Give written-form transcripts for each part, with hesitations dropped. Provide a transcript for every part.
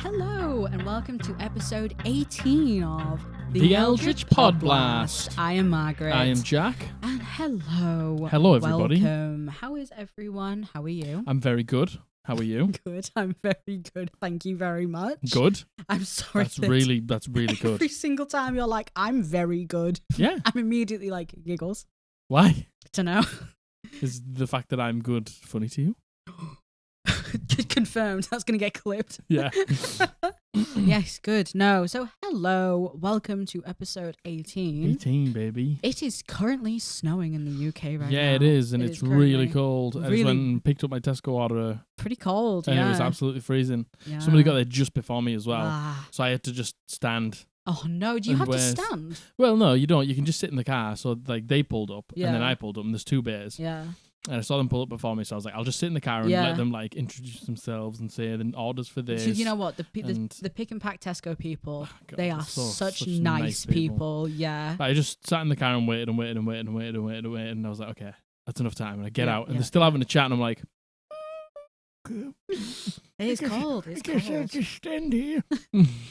Hello, and welcome to episode 18 of The Eldritch Podblast. I am Margaret. I am Jack. And hello. Hello, everybody. Welcome. How is everyone? How are you? I'm very good. How are you? Good. I'm very good. Thank you very much. Good. I'm sorry. That's really good. Every single time you're like, I'm very good. Yeah. I'm immediately like, giggles. Why? Don't know. Is the fact that I'm good funny to you? Confirmed. That's going to get clipped. Yeah. Yes, good. No. So, hello. Welcome to episode 18. 18, baby. It is currently snowing in the UK right now. Yeah, it is, and it's really cold. I just really went and picked up my Tesco order. Pretty cold, and yeah. it was absolutely freezing. Yeah. Somebody got there just before me as well. Ah. So I had to just stand. Oh, no. Do you have to stand? Well, no, you don't. You can just sit in the car. So, like, they pulled up, and then Yeah. I pulled up, and there's two bears. Yeah. And I saw them pull up before me, so I was like, I'll just sit in the car and let them like introduce themselves and say the orders for this. So you know what? The pick and pack Tesco people, God, they are such nice people. Yeah. But I just sat in the car and waited, and I was like, okay, that's enough time. And I get out, and they're still having a chat, and I'm like, it is cold. It's cold. I'll just stand here.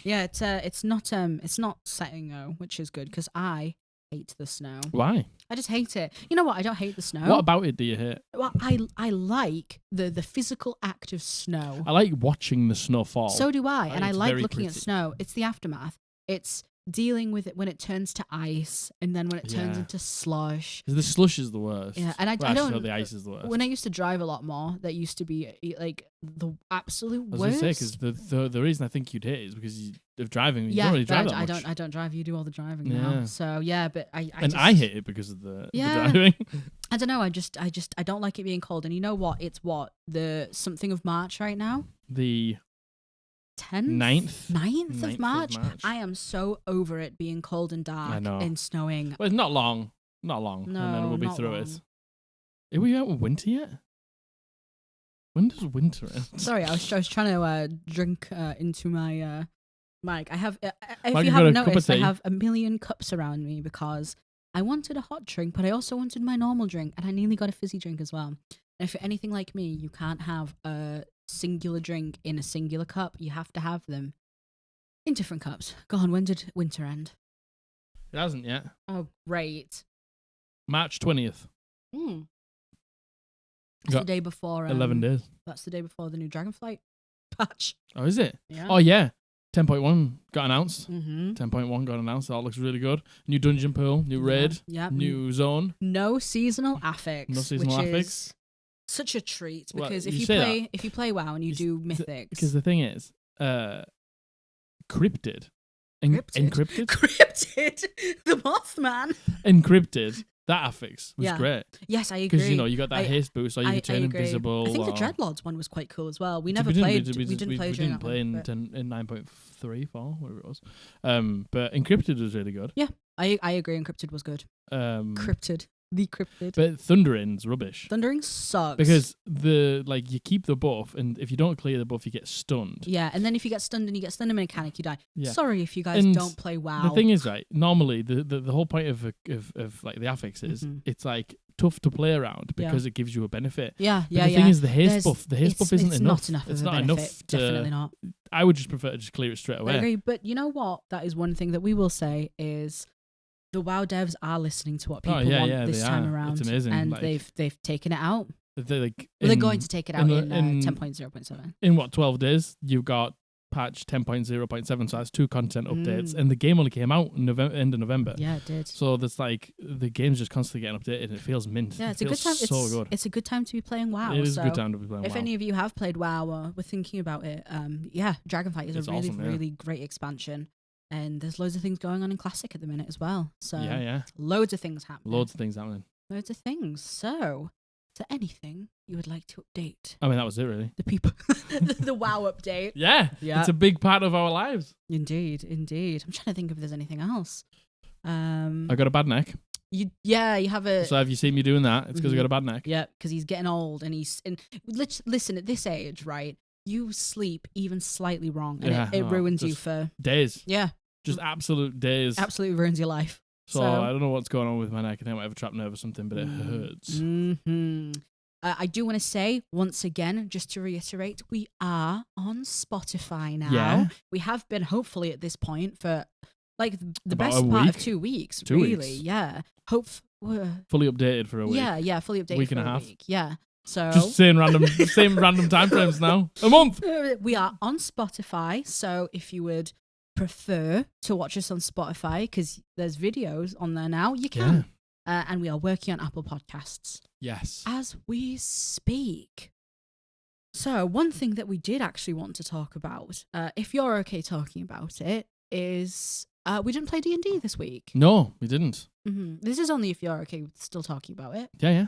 Yeah, it's not setting though, which is good because I hate the snow. Why? I just hate it. You know what? I don't hate the snow. What about it do you hate? Well, I like the physical act of snow. I like watching the snow fall. So do I. And I it's like very looking at pretty. snow. It's the aftermath. It's dealing with it when it turns to ice and then when it turns Yeah. into slush. The slush is the worst. Yeah, and I Well, actually, don't. no, the ice is the worst. When I used to drive a lot more, that used to be like the absolute I was worst. going to say, because the reason I think you'd hate it is because of driving. You Yeah, don't really drive but that much. I don't drive. You do all the driving now. Yeah. So yeah, but I I hate it because of the Yeah. driving. I don't know. I don't like it being cold. And you know what? It's the something of March right now. The 10th? 9th of March? I am so over it being cold and dark I know. and snowing. Well, it's not long. Not long. No, and then we'll be not through long. it. Are we out of winter yet? When does winter end? Sorry, I was trying to drink into my mic. I have, if Mike, you you got haven't a cup of noticed, I tea? have a million cups around me because I wanted a hot drink, but I also wanted my normal drink, and I nearly got a fizzy drink as well. And if you're anything like me, you can't have a singular drink in a singular cup. You have to have them in different cups. Go on, when did winter end? It hasn't yet. Oh, great. March 20th. That's Got the day before. 11 days. That's the day before the new Dragonflight patch. Oh, is it? Yeah. Oh, yeah. 10.1 got announced. Mm-hmm. 10.1 got announced. That looks really good. New dungeon pool, new raid, Yeah. new zone. No seasonal affix. No seasonal which affix. is such a treat Well, because you if say you play WoW and you do mythics, Because the thing is, cryptid. Cryptid? Encrypted? Cryptid, the Mothman. Encrypted. That affix was Yeah. great. Yes, I agree. Because, you got that haste boost, or you I could turn agree. invisible. I think the or- Dreadlords one was quite cool as well. We We never didn't- played. we didn't play during didn't that play one, in but 9.3, 4, whatever it was. But encrypted was really good. I agree. Encrypted was good. Cryptid, the cryptid. But thundering's rubbish. Thundering sucks Because you keep the buff, and if you don't clear the buff, you get stunned. yeah, and then if you get stunned and you get stunned in mechanic, you die. Yeah. Sorry if you guys And don't play WoW. The thing is, right? Normally, the whole point of like the affix is it's like tough to play around because it gives you a benefit. Yeah, But the thing is, the haste buff isn't it's enough. Not enough. It's of a not benefit. enough to. Definitely not. I would just prefer to just clear it straight I away. agree, but you know what? That is one thing that we will say is the WoW devs are listening to what people want this they time are. around, It's amazing. and like, they've taken it out. they're like They're going to take it out in in 10.0.7. in what 12 days you've got patch 10.0.7, so that's 2 content updates, and the game only came out in end of November. Yeah, it did. So that's like the game's just constantly getting updated, and it feels mint. Yeah, it's it a good feels time. So good. It's a good time to be playing WoW. It is so a good time to be playing if WoW. any of you have played WoW or were thinking about it, Dragonflight is It's a really, awesome, yeah. really great expansion. And there's loads of things going on in Classic at the minute as well. So yeah. loads of things happening. Loads of things happening. Loads of things. So, is there anything you would like to update I mean, that was it, really. the people? the WoW update. Yeah. It's a big part of our lives. Indeed. I'm trying to think if there's anything else. I got a bad neck. You have a. So have you seen me doing that? It's because I got a bad neck. Yeah, because he's getting old and listen, at this age, right? You sleep even slightly wrong and it ruins you for days. Yeah. Just absolute days. Absolutely ruins your life. So I don't know what's going on with my neck. I think I might have a trapped nerve or something, but it hurts. Mm-hmm. I do want to say once again, just to reiterate, we are on Spotify now. Yeah. We have been hopefully at this point for like the About best a part of week. 2 weeks. 2 really, weeks. yeah. Fully updated for a week. Yeah, fully updated Week for and a half. week. Yeah. So Just saying same random time frames now. A month. we are on Spotify, so if you would prefer to watch us on Spotify, because there's videos on there now, you can. And we are working on Apple Podcasts. Yes. As we speak. So one thing that we did actually want to talk about, if you're okay talking about it, is we didn't play D&D this week. No, we didn't. This is only if you're okay with still talking about it. Yeah.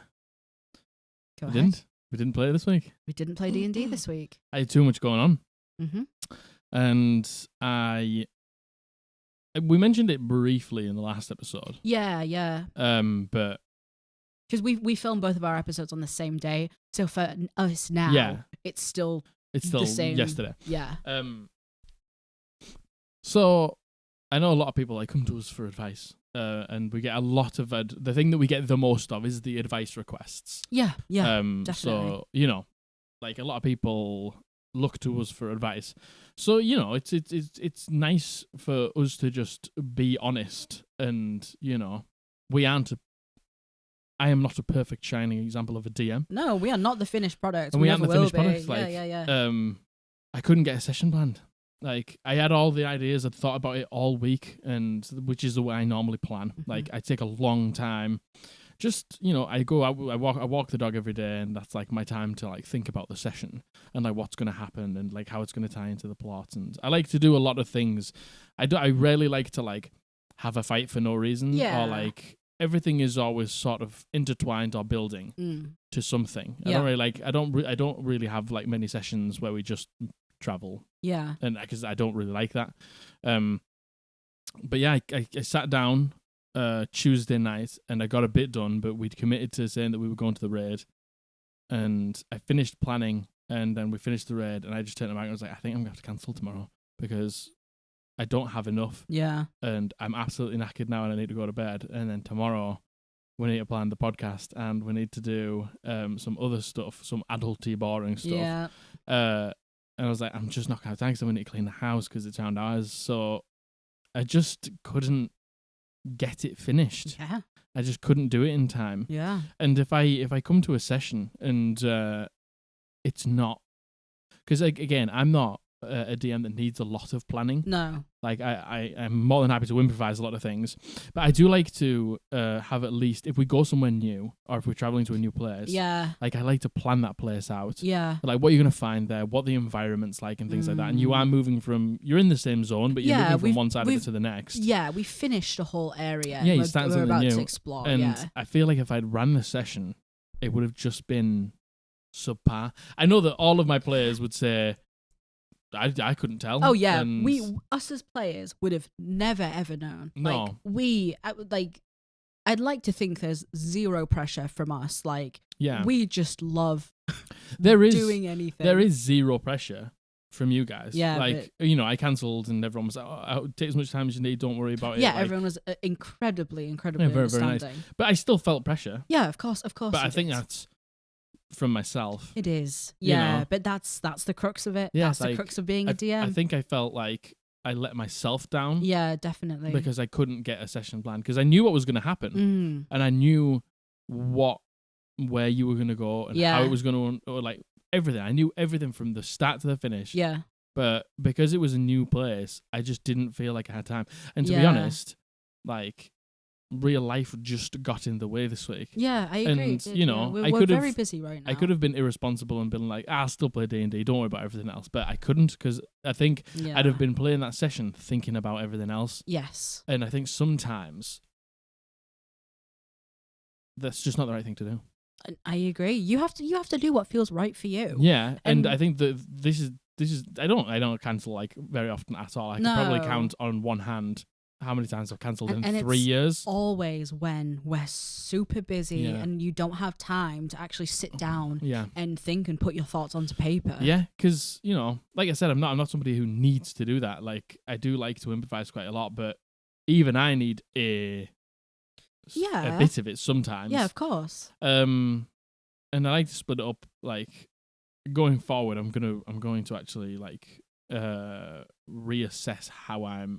Go We ahead. didn't. We didn't play this week. We didn't play D&D this week. I had too much going on. Mm-hmm. And we mentioned it briefly in the last episode. Yeah. But because we filmed both of our episodes on the same day, so for us now, it's still the same. Yesterday. Yeah. So I know a lot of people come to us for advice, and we get a lot of the thing that we get the most of is the advice requests. Yeah. Definitely. So like a lot of people look to us for advice. So it's nice for us to just be honest, and I am not a perfect shining example of a DM. No, we are not the finished product. And we aren't the never finished will product. be. Yeah. I couldn't get a session planned. Like, I had all the ideas, I'd thought about it all week, and which is the way I normally plan. Mm-hmm. Like, I take a long time. Just, I go out, I walk the dog every day, and that's like my time to like think about the session and like what's going to happen and like how it's going to tie into the plot. And I like to do a lot of things. I rarely like to like have a fight for no reason, or like everything is always sort of intertwined or building to something. I don't really have like many sessions where we just travel. Yeah. And because I don't really like that. But yeah, I sat down Tuesday night and I got a bit done, but we'd committed to saying that we were going to the raid, and I finished planning, and then we finished the raid, and I just turned around and I was like, I think I'm gonna have to cancel tomorrow because I don't have enough. Yeah. And I'm absolutely knackered now and I need to go to bed. And then tomorrow we need to plan the podcast and we need to do some other stuff, some adulty boring stuff. Yeah. And I was like, I'm just not going to have time because I'm going to clean the house because it's around hours. So I just couldn't get it finished. Yeah. I just couldn't do it in time. Yeah. And if I come to a session and it's not, because again, I'm not a DM that needs a lot of planning. No. Like I'm more than happy to improvise a lot of things, but I do like to have at least, if we go somewhere new or if we're traveling to a new place, like I like to plan that place out. Yeah. Like what you're gonna find there, what the environment's like, and things like that. And you are moving you're in the same zone, but you're moving from one side of it to the next. Yeah, we finished a whole area. Yeah, you start something about new to explore. And I feel like if I'd ran the session, it would have just been subpar. I know that all of my players would say, I couldn't tell. Oh yeah, and us as players would have never ever known. No, I'd like to think there's zero pressure from us. Like, we just love doing anything. There is zero pressure from you guys. Yeah, like I cancelled and everyone was like, "Oh, take as much time as you need. Don't worry about it." Yeah, like, everyone was incredibly very, understanding. very nice. But I still felt pressure. Yeah, of course. But I think that's from myself. It is. Yeah, but that's the crux of it. Yeah, that's the crux of being a DM. I think I felt like I let myself down. Yeah, definitely. Because I couldn't get a session planned because I knew what was going to happen and I knew where you were going to go and how it was going to, or like everything. I knew everything from the start to the finish. Yeah. But because it was a new place, I just didn't feel like I had time. And to be honest, like, real life just got in the way this week. Yeah, I agree. And, we're very busy right now. I could have been irresponsible and been like, I'll still play D&D, don't worry about everything else. But I couldn't because I think I'd have been playing that session thinking about everything else. Yes. And I think sometimes that's just not the right thing to do. I agree. You have to do what feels right for you. Yeah, and I think that this is I don't cancel like very often at all. I can probably count on one hand how many times I've cancelled in 3 years. Always when we're super busy and you don't have time to actually sit down and think and put your thoughts onto paper. Yeah, because like I said, I'm not somebody who needs to do that. Like I do like to improvise quite a lot, but even I need a bit of it sometimes. Yeah, of course. and I like to split it up. Like going forward, I'm going to actually like reassess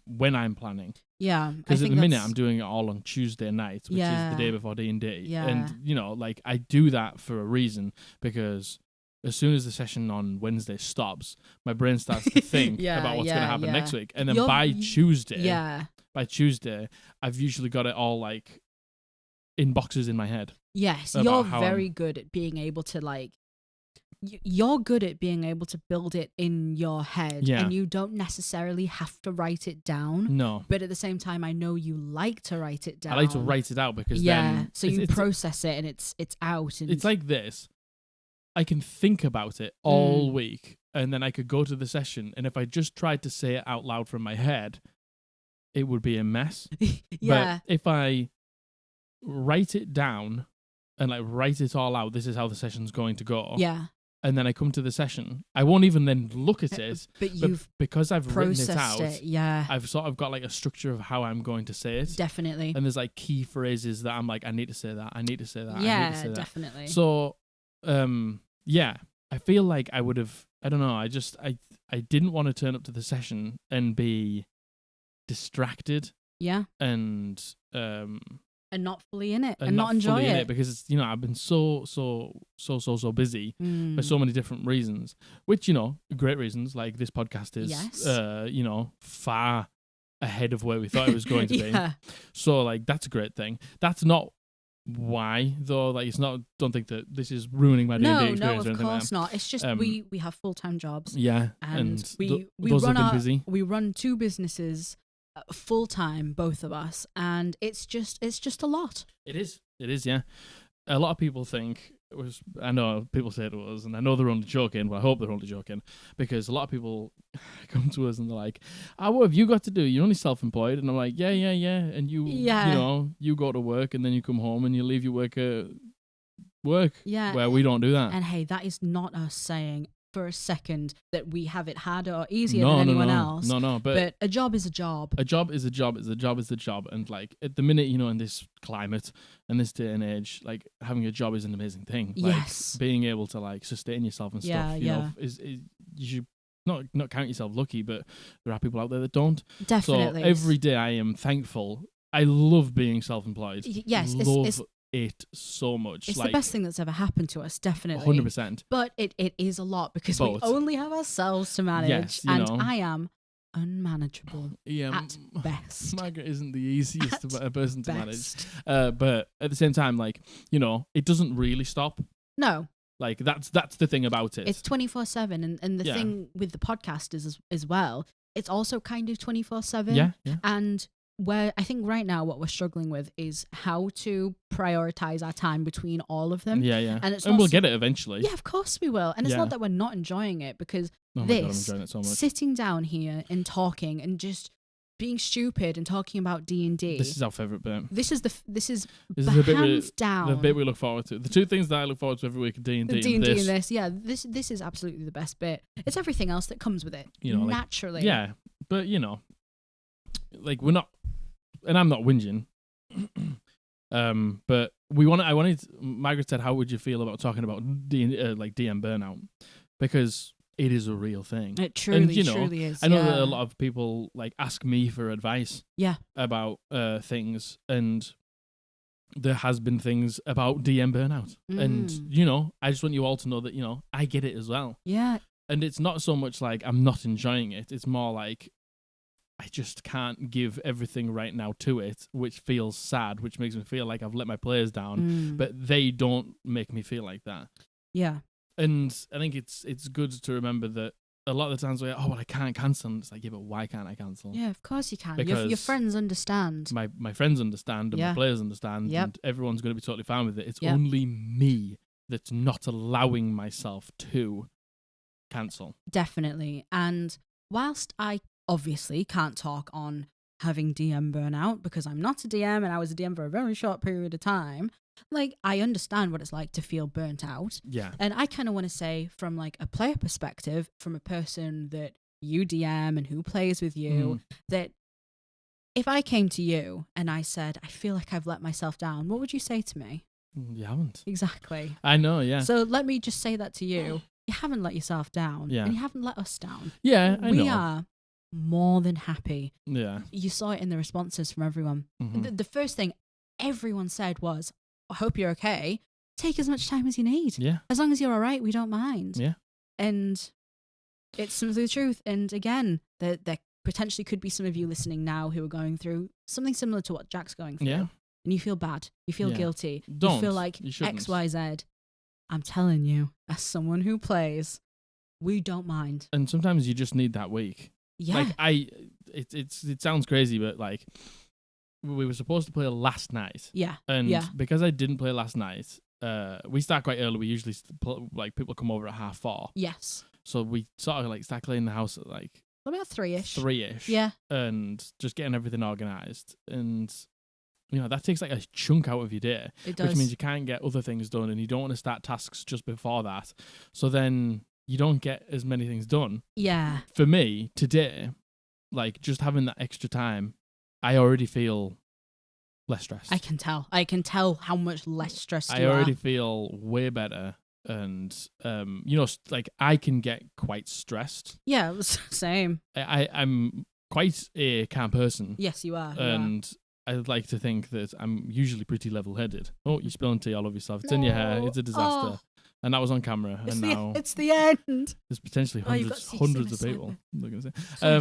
when I'm planning. Yeah, Because at the minute I'm doing it all on Tuesday night, which is the day before D&D. Yeah. And like I do that for a reason, because as soon as the session on Wednesday stops, my brain starts to think about what's going to happen next week, and then by Tuesday, I've usually got it all like in boxes in my head. Yes, you're very good at being able to like. You're good at being able to build it in your head, and you don't necessarily have to write it down. No. But at the same time, I know you like to write it down. I like to write it out because then... so you process it and it's out. And it's like this. I can think about it all week, and then I could go to the session, and if I just tried to say it out loud from my head, it would be a mess. But if I write it down and like write it all out, this is how the session's going to go. Yeah. And then I come to the session, I won't even then look at it, but because I've written it out, I've sort of got like a structure of how I'm going to say it. Definitely. And there's like key phrases that I'm like, I need to say that, I need to say that, yeah, I need to say that. Definitely. So, I feel like I would have, I don't know, I didn't want to turn up to the session and be distracted. Yeah. And not fully in it and not enjoy it because it's, I've been so busy for so many different reasons, which, great reasons, like this podcast is, far ahead of where we thought it was going to be. So like, that's a great thing. That's not why though. Like, it's not, don't think that this is ruining my D&D experience or anything. No, of course not. It's just we have full-time jobs. Yeah. And we those have been busy. We run two businesses full time, both of us, and it's just a lot. It is, yeah. A lot of people think I know people say it to us, and I know they're only joking, but I hope they're only joking, because a lot of people come to us and they're like, what have you got to do? You're only self-employed. And I'm like, yeah. And you you go to work and then you come home and you leave your work at work. Yeah. Where we don't do that. And hey, that is not us saying for a second that we have it harder or easier than anyone else. No. But a job is a job. A job is a job. A job is a job. And like at the minute, in this climate and this day and age, like having a job is an amazing thing. Like, yes. Being able to like sustain yourself and stuff. You know, is you should not count yourself lucky, but there are people out there that don't. Definitely. So every day I am thankful. I love being self-employed. Yes, it's it so much. It's like, the best thing that's ever happened to us, definitely. 100%. But it is a lot because we only have ourselves to manage. Yes, and I am unmanageable at best. Margaret isn't the easiest person to manage. But at the same time, like, it doesn't really stop. No. Like, that's the thing about it. It's 24/7. And the thing with the podcast is as well, it's also kind of 24/7. Yeah. And where I think right now what we're struggling with is how to prioritize our time between all of them. Yeah. And we'll get it eventually. Yeah, of course we will. And it's not that we're not enjoying it, because God, I'm enjoying it so much. Sitting down here and talking and just being stupid and talking about D&D. This is our favourite bit. This is the hands down the bit we look forward to. The two things that I look forward to every week are D&D and this. Yeah, this is absolutely the best bit. It's everything else that comes with it. Naturally. Like, but like we're not. And I'm not whinging, but Margaret said, how would you feel about talking about DM Burnout? Because it is a real thing. It truly is. I know that a lot of people like ask me for advice about things, and there has been things about DM Burnout. And, I just want you all to know that, I get it as well. Yeah. And it's not so much like I'm not enjoying it. It's more like, I just can't give everything right now to it, which feels sad, which makes me feel like I've let my players down, but they don't make me feel like that. Yeah. And I think it's good to remember that a lot of the times we're like, I can't cancel. And it's like, yeah, but why can't I cancel? Yeah, of course you can. Because your friends understand. My friends understand and my players understand, and everyone's going to be totally fine with it. It's only me that's not allowing myself to cancel. Definitely. And whilst I obviously can't talk on having DM burnout because I'm not a DM and I was a DM for a very short period of time, like, I understand what it's like to feel burnt out. Yeah. And I kind of want to say, from like a player perspective, from a person that you DM and who plays with you, that if I came to you and I said, I feel like I've let myself down, what would you say to me? You haven't. Exactly. I know, yeah. So let me just say that to you. You haven't let yourself down. Yeah. And you haven't let us down. Yeah, I know. We are more than happy. Yeah. You saw it in the responses from everyone. Mhm. The first thing everyone said was, I hope you're okay. Take as much time as you need. Yeah. As long as you're all right, we don't mind. Yeah. And it's some of the truth. And again, there potentially could be some of you listening now who are going through something similar to what Jack's going through. Yeah. And you feel bad. You feel Yeah. guilty. Don't. You feel like You shouldn't. X, Y, Z. I'm telling you, as someone who plays, we don't mind. And sometimes you just need that week. Yeah. Like it sounds crazy, but like we were supposed to play last night. Yeah. And Yeah. because I didn't play last night, we start quite early. We usually like people come over at 4:30. Yes. So we sort of like start cleaning the house at like About 3-ish. 3-ish. Yeah. And just getting everything organized. And that takes like a chunk out of your day. It does. Which means you can't get other things done, and you don't want to start tasks just before that. So then you don't get as many things done. Yeah. For me, today, like just having that extra time, I already feel less stressed. I can tell. I can tell how much less stressed I you already are. feel way better. And, like I can get quite stressed. Yeah, it was same. I'm quite a calm person. Yes, you are. And I'd like to think that I'm usually pretty level-headed. Oh, you're spilling tea all over yourself. It's in your hair. It's a disaster. Oh. And that was on camera. And now It's the end. there's potentially Oh, you've got hundreds of secrets people. Look at this. Sorry,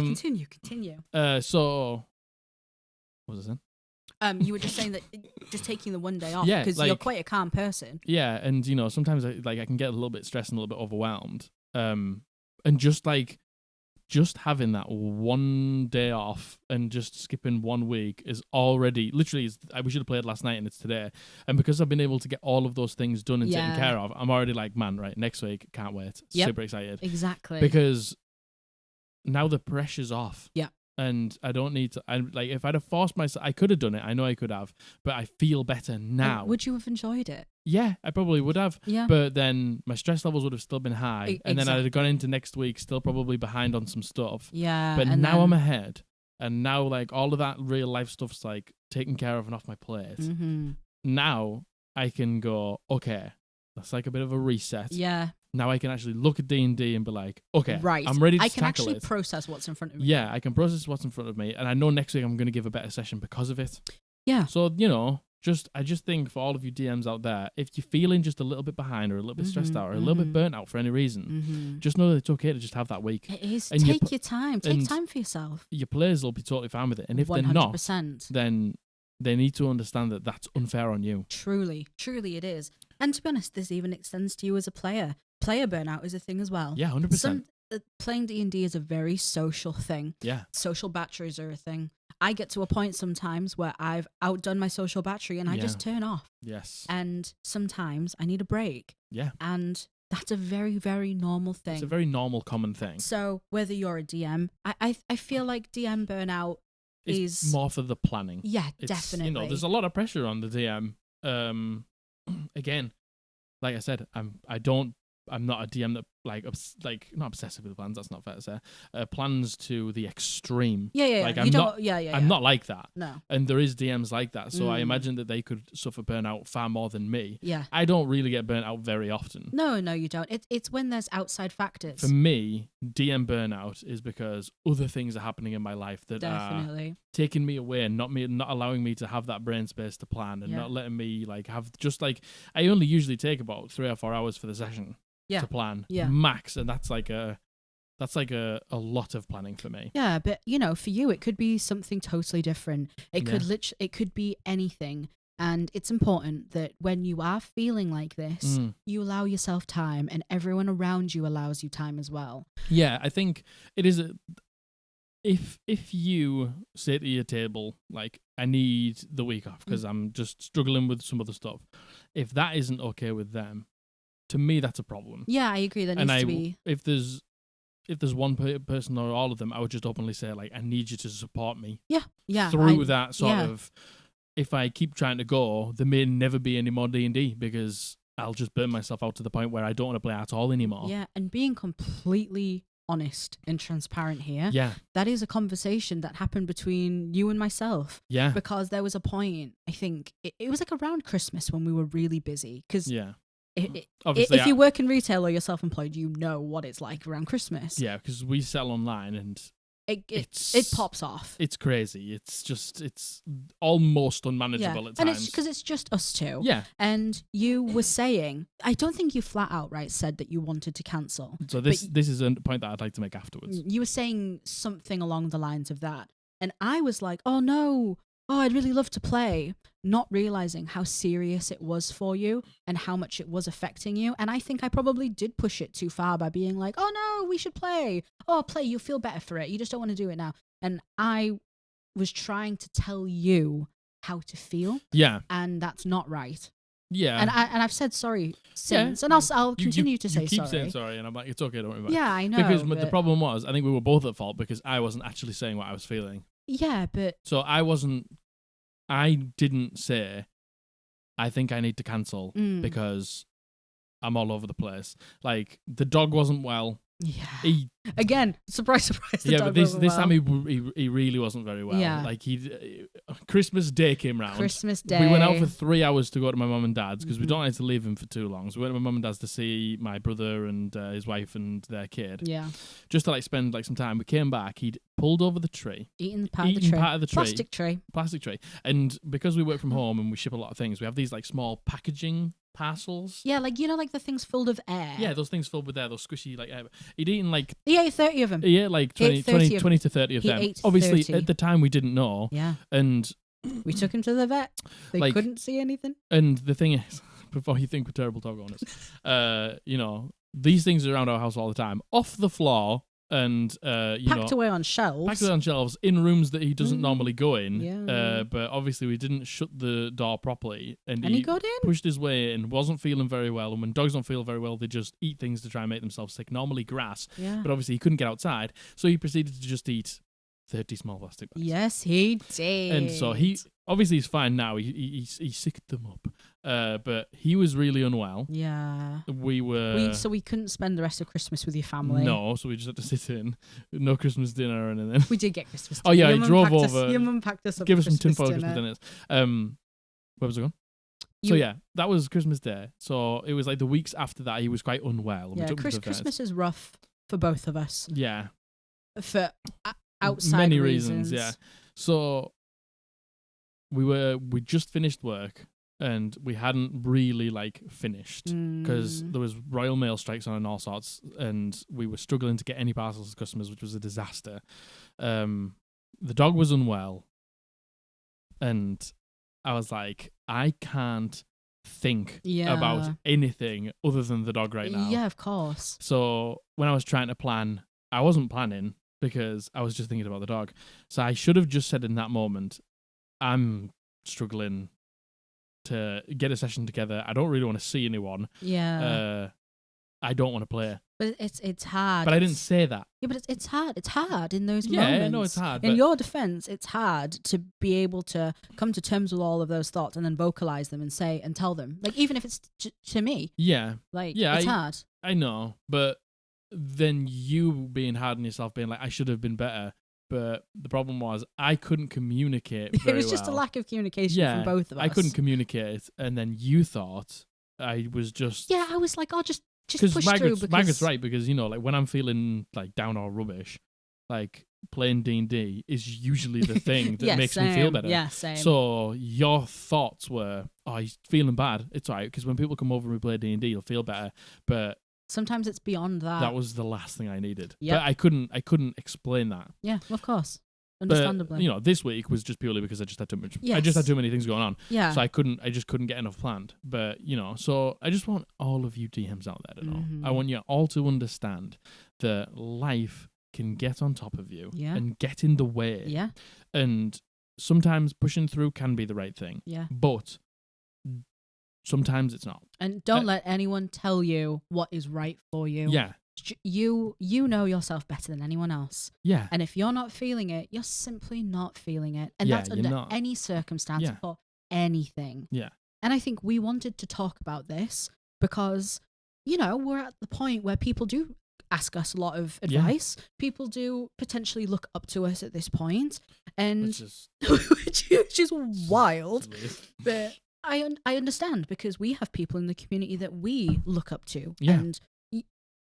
continue. So, what was I saying? You were just saying that just taking the one day off Yeah, because you're like- quite a calm person. Yeah, and sometimes I can get a little bit stressed and a little bit overwhelmed. And just having that one day off and just skipping 1 week is already literally. We should have played last night and it's today. And because I've been able to get all of those things done and taken care of, I'm already like, man, right, next week, can't wait. Yep. Super excited. Exactly. Because now the pressure's off. Yeah. And I don't need to. If I'd have forced myself, I could have done it. I know I could have, but I feel better now. Would you have enjoyed it? Yeah, I probably would have. Yeah. But then my stress levels would have still been high, and then I'd have gone into next week still probably behind on some stuff. Yeah. But and now then, I'm ahead, and now like all of that real life stuff's like taken care of and off my plate. Mm-hmm. Now I can go, okay, that's like a bit of a reset. Yeah. Now I can actually look at D&D and be like, okay, Right. I'm ready to I can tackle actually it. process what's in front of me. Yeah, I can process what's in front of me, and I know next week I'm going to give a better session because of it. Yeah. So, I just think for all of you DMs out there, if you're feeling just a little bit behind or a little bit stressed out or a little bit burnt out for any reason, just know that it's okay to just have that week. It is. And Take your time. Take time for yourself. Your players will be totally fine with it. And if 100%. they're not, then they need to understand that that's unfair on you. Truly it is. And to be honest, this even extends to you as a player. Player burnout is a thing as well. Yeah, 100%. Playing D&D is a very social thing. Yeah. Social batteries are a thing. I get to a point sometimes where I've outdone my social battery and I just turn off. Yes. And sometimes I need a break. Yeah. And that's a very, very normal thing. It's a very normal, common thing. So whether you're a DM, I feel like DM burnout is more for the planning. Yeah, definitely. There's a lot of pressure on the DM. Again, like I said, I'm not a DM that not obsessive with plans. That's not fair to say. Plans to the extreme. Yeah. Like I'm I'm not like that. No. And there is DMs like that. So I imagine that they could suffer burnout far more than me. Yeah. I don't really get burnt out very often. No, you don't. It's when there's outside factors. For me, DM burnout is because other things are happening in my life that Definitely. are taking me away and not allowing me to have that brain space to plan and not letting me have I only usually take about 3 or 4 hours for the session. To plan max, and that's like a lot of planning for me. Yeah, but for you it could be something totally different. It could be anything, and it's important that when you are feeling like this, you allow yourself time, and everyone around you allows you time as well. Yeah, I think it is. If you say to your table like, I need the week off because I'm just struggling with some other stuff, if that isn't okay with them, to me, that's a problem. Yeah, I agree. That needs to be. If there's one person or all of them, I would just openly say like, I need you to support me. Yeah. Through that sort of, if I keep trying to go, there may never be any more D&D because I'll just burn myself out to the point where I don't want to play at all anymore. Yeah, and being completely honest and transparent here. Yeah. That is a conversation that happened between you and myself. Yeah. Because there was a point, I think, it was like around Christmas when we were really busy. Because Yeah. Obviously, if you work in retail or you're self-employed, you know what it's like around Christmas. Yeah, because we sell online and it pops off. It's crazy. It's almost unmanageable at times. And it's because it's just us two. Yeah. And you were saying, I don't think you flat out said that you wanted to cancel. So this is a point that I'd like to make afterwards. You were saying something along the lines of that. And I was like, oh no, I'd really love to play. Not realizing how serious it was for you and how much it was affecting you. And I think I probably did push it too far by being like, oh no, we should play. Oh, play, you'll feel better for it. You just don't want to do it now. And I was trying to tell you how to feel. Yeah. And that's not right. Yeah. And I've said sorry since. And I'll continue to say sorry. You keep saying sorry, and I'm like, it's okay, don't worry about it. Yeah, I know. Because the problem was, I think we were both at fault because I wasn't actually saying what I was feeling. Yeah, but... So I didn't say, I think I need to cancel because I'm all over the place. Like, the dog wasn't well. Yeah. Again, surprise, surprise. Yeah, but this time he really wasn't very well. Yeah. Like, Christmas Day came round. Christmas Day. We went out for 3 hours to go to my mum and dad's because we don't like to leave him for too long. So we went to my mum and dad's to see my brother and his wife and their kid. Yeah. Just to spend some time. We came back. He'd pulled over the tree. Eaten part of the tree. Plastic tray. And because we work from home and we ship a lot of things, we have these small packaging parcels. Yeah, the things filled with air. Yeah, those things filled with air, those squishy air. He'd eaten He ate 30 of them. Yeah, 20 to 30 of them. Obviously, 30. at the time we didn't know. Yeah. And we took him to the vet. They couldn't see anything. And the thing is, before you think we're terrible dog owners, these things are around our house all the time. Off the floor. And packed away on shelves in rooms that he doesn't normally go in. Yeah. But obviously we didn't shut the door properly, and he got in, pushed his way in, wasn't feeling very well. And when dogs don't feel very well, they just eat things to try and make themselves sick. Normally grass, but obviously he couldn't get outside, so he proceeded to just eat 30 small plastic bags. Yes, he did. And so he's fine now. He sicked them up. But he was really unwell. Yeah. So we couldn't spend the rest of Christmas with your family. No, so we just had to sit in. No Christmas dinner or anything. We did get Christmas dinner. Oh, yeah, I drove over. Your mum packed us up. Give us some tinfoil Christmas dinners. Where was I going? So, yeah, that was Christmas Day. So it was the weeks after that, he was quite unwell. Yeah, Christmas is rough for both of us. Yeah. For outside many reasons. Yeah. So we just finished work. And we hadn't really finished because there was Royal Mail strikes on and all sorts, and we were struggling to get any parcels to customers, which was a disaster. The dog was unwell, and I was like, I can't think about anything other than the dog right now. Yeah, of course. So when I was trying to plan, I wasn't planning because I was just thinking about the dog. So I should have just said in that moment, I'm struggling to get a session together. I don't really want to see anyone. Yeah. I don't want to play. But it's hard. But I didn't say that. Yeah, but it's hard. It's hard in those moments. moments. Yeah, no, it's hard. In your defense, it's hard to be able to come to terms with all of those thoughts and then vocalize them and say and tell them. Even if it's to me. Yeah. It's hard. I know, but then you being hard on yourself, being like, I should have been better. But the problem was I couldn't communicate very well. It was just a lack of communication from both of us. I couldn't communicate, and then you thought I was just... Yeah, I was like, oh, just push through. Because Margaret's right, because, when I'm feeling down or rubbish, playing D&D is usually the thing that makes me feel better. Yeah, same. So your thoughts were, oh, he's feeling bad. It's all right, because when people come over and we play D&D, you'll feel better. But... sometimes it's beyond that. That was the last thing I needed. Yep. But I couldn't explain that. Yeah, of course. Understandably. But, this week was just purely because I just had too much. Yes. I just had too many things going on. Yeah. So I just couldn't get enough planned. But, so I just want all of you DMs out there to know. Mm-hmm. I want you all to understand that life can get on top of you and get in the way. Yeah. And sometimes pushing through can be the right thing. Yeah. But sometimes it's not. And don't let anyone tell you what is right for you. Yeah. You know yourself better than anyone else. Yeah. And if you're not feeling it, you're simply not feeling it. And that's under any circumstance for anything. Yeah. And I think we wanted to talk about this because, we're at the point where people do ask us a lot of advice. People do potentially look up to us at this point, and which is wild. But I understand, because we have people in the community that we look up to. Yeah. And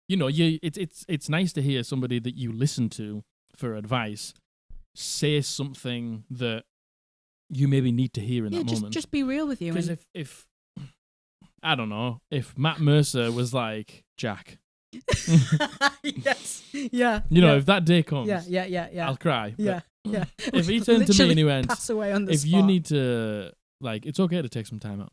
it's nice to hear somebody that you listen to for advice say something that you maybe need to hear in that moment. Just be real with you. Because if I don't know, if Matt Mercer was like, Jack. Yes. Yeah. If that day comes, I'll cry. Yeah. If he turned to me and he went, pass away on the if spot. you need to, it's okay to take some time out.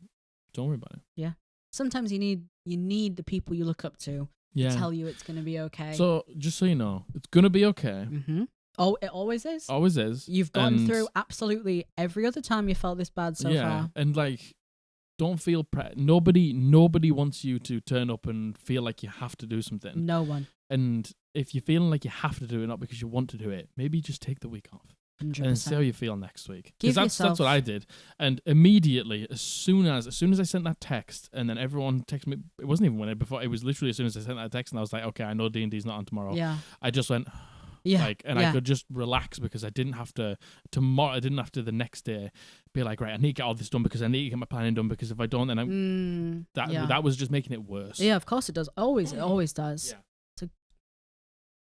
Don't worry about it. Yeah. Sometimes you need the people you look up to tell you it's going to be okay. So just so you know, it's going to be okay. Mm-hmm. Oh, it always is. Always is. You've gone through absolutely every other time you felt this bad so far. And don't feel nobody wants you to turn up and feel like you have to do something. No one. And if you're feeling like you have to do it, not because you want to do it, maybe just take the week off 100%. and see how you feel next week. Because that's what I did. And immediately, as soon as I sent that text, and then everyone texted me, it wasn't even before. It was literally as soon as I sent that text, and I was like, okay, I know D&D's not on tomorrow. Yeah. I just went. I could just relax, because I didn't have to the next day be like, right, I need to get all this done, because I need to get my planning done, because if I don't, then that was just making it worse. Yeah, of course it does. It always does. Yeah. So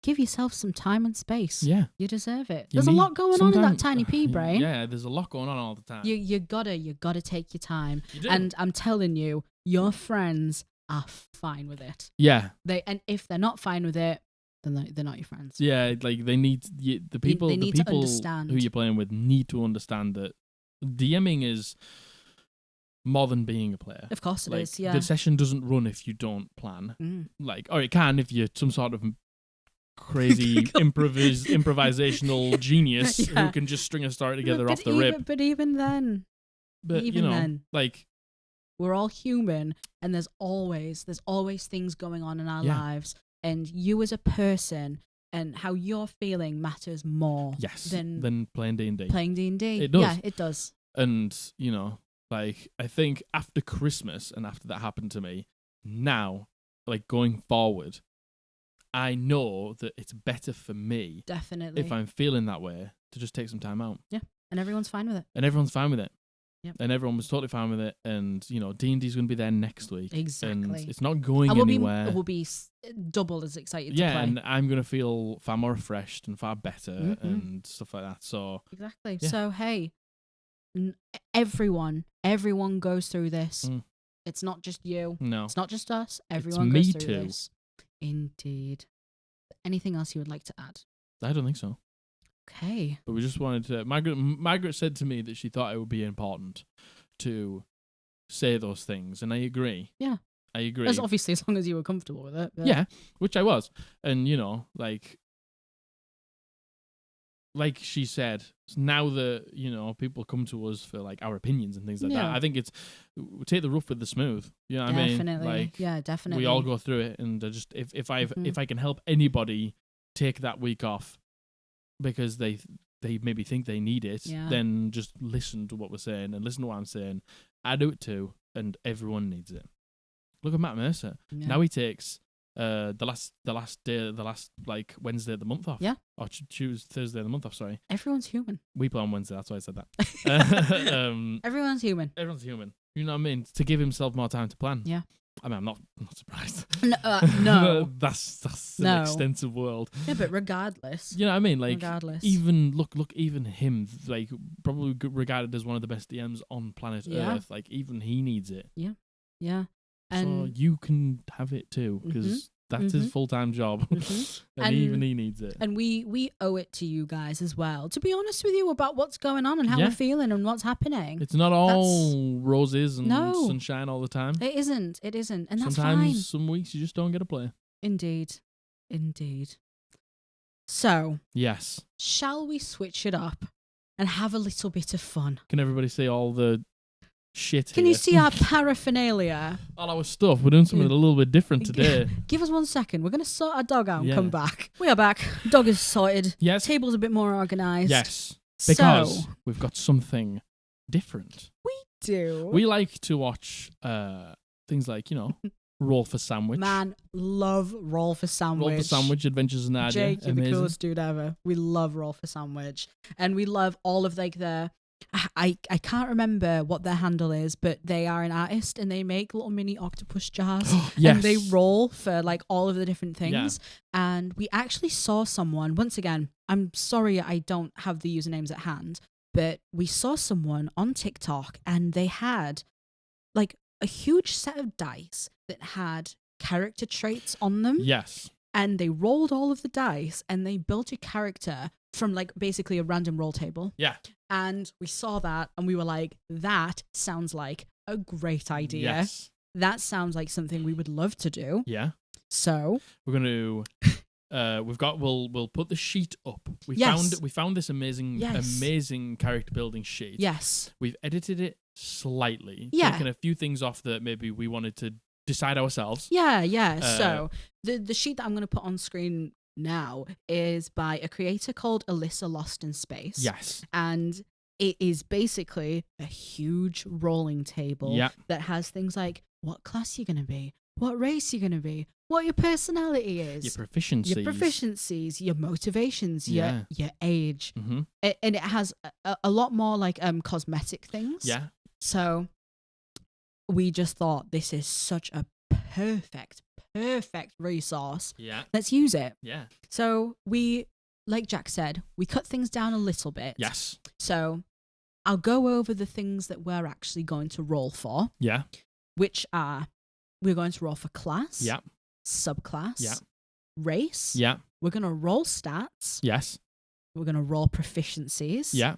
give yourself some time and space. Yeah. You deserve it. There's a lot going on in that tiny pea brain. Yeah, there's a lot going on all the time. You gotta take your time. You do. And I'm telling you, your friends are fine with it. Yeah. And if they're not fine with it, then they're not your friends. Yeah, they need the people. They need the people to understand who you're playing with need to understand that DMing is more than being a player. Of course it is. Yeah. The session doesn't run if you don't plan. Or it can if you're some sort of crazy improvisational genius who can just string a story together off the rip. But even then, we're all human, and there's always things going on in our lives. And you as a person and how you're feeling matters more than playing D&D. Playing D&D. It does. Yeah, it does. And, I think after Christmas and after that happened to me, now, going forward, I know that it's better for me. Definitely. If I'm feeling that way, to just take some time out. Yeah, and everyone's fine with it. Yep. And everyone was totally fine with it. And, D&D's going to be there next week. Exactly. And it's not going anywhere. We'll be double as excited to play. Yeah, and I'm going to feel far more refreshed and far better and stuff like that. So exactly. Yeah. So, hey, everyone goes through this. It's not just you. No. It's not just us. Everyone goes through too. this. Indeed. Anything else you would like to add? I don't think so. Okay. But we just wanted to... Margaret said to me that she thought it would be important to say those things, and I agree. Yeah. I agree. As obviously as long as you were comfortable with it. But... Yeah, which I was. And, like she said, now that, people come to us for, our opinions and things like that, I think it's... Take the rough with the smooth. You know what I mean? Definitely. Yeah, definitely. We all go through it, and just if I can help anybody take that week off, because they maybe think they need it, then just listen to what we're saying and listen to what I'm saying. I do it too, and everyone needs it. Look at Matt Mercer. Yeah. Now he takes the last Wednesday of the month off. Yeah. Or Thursday of the month off, sorry. Everyone's human. We play on Wednesday, that's why I said that. Everyone's human. Everyone's human. You know what I mean? To give himself more time to plan. Yeah. I mean, I'm not surprised. No. that's an extensive world. Yeah, but regardless. You know what I mean? Regardless. Even, look, even him, probably regarded as one of the best DMs on planet Earth. Even he needs it. Yeah. Yeah. And so you can have it too, because that's his full-time job. and even he needs it. And we owe it to you guys as well, to be honest with you about what's going on and how we're feeling and what's happening. It's not all roses and sunshine all the time. It isn't. And that's Sometimes, fine. Some weeks you just don't get to play. Indeed. So. Yes. Shall we switch it up and have a little bit of fun? Can everybody see all the shit Can you see our paraphernalia? All our stuff. We're doing something a little bit different today. Give us 1 second. We're going to sort our dog out and come back. We are back. Dog is sorted. Yes. Table's a bit more organised. Yes. Because we've got something different. We do. We like to watch things like, Roll for Sandwich. Man, love Roll for Sandwich. Roll for Sandwich, Adventures in Nadia. Jake, you're the Amazing. coolest dude ever. We love Roll for Sandwich. And we love all of like I can't remember what their handle is, but they are an artist and they make little mini octopus jars. Yes. And they roll for like all of the different things. Yeah. And we actually saw someone, once again, I'm sorry I don't have the usernames at hand, but we saw someone on TikTok and they had like a huge set of dice that had character traits on them. Yes. And they rolled all of the dice and they built a character from like basically a random roll table. Yeah. And we saw that and we were like, that sounds like a great idea. Yes. That sounds like something we would love to do. Yeah. So we're going to we'll put the sheet up. We found this amazing character building sheet. Yes. We've edited it slightly. Yeah. Taken a few things off that maybe we wanted to decide ourselves. Yeah. So the sheet that I'm going to put on screen now is by a creator called Alyssa Lost in Space. Yes. And it is basically a huge rolling table that has things like what class you're going to be, what race you're going to be, what your personality is, your proficiencies, your motivations, your age. And it has a lot more like cosmetic things. Yeah. So we just thought this is such a perfect resource. Yeah. Let's use it. Yeah. So we, like Jack said, we cut things down a little bit. Yes. So I'll go over the things that we're actually going to roll for. Yeah. Which are, we're going to roll for class. Yeah. Subclass. Yeah. Race. Yeah. We're going to roll stats. Yes. We're going to roll proficiencies. Yeah.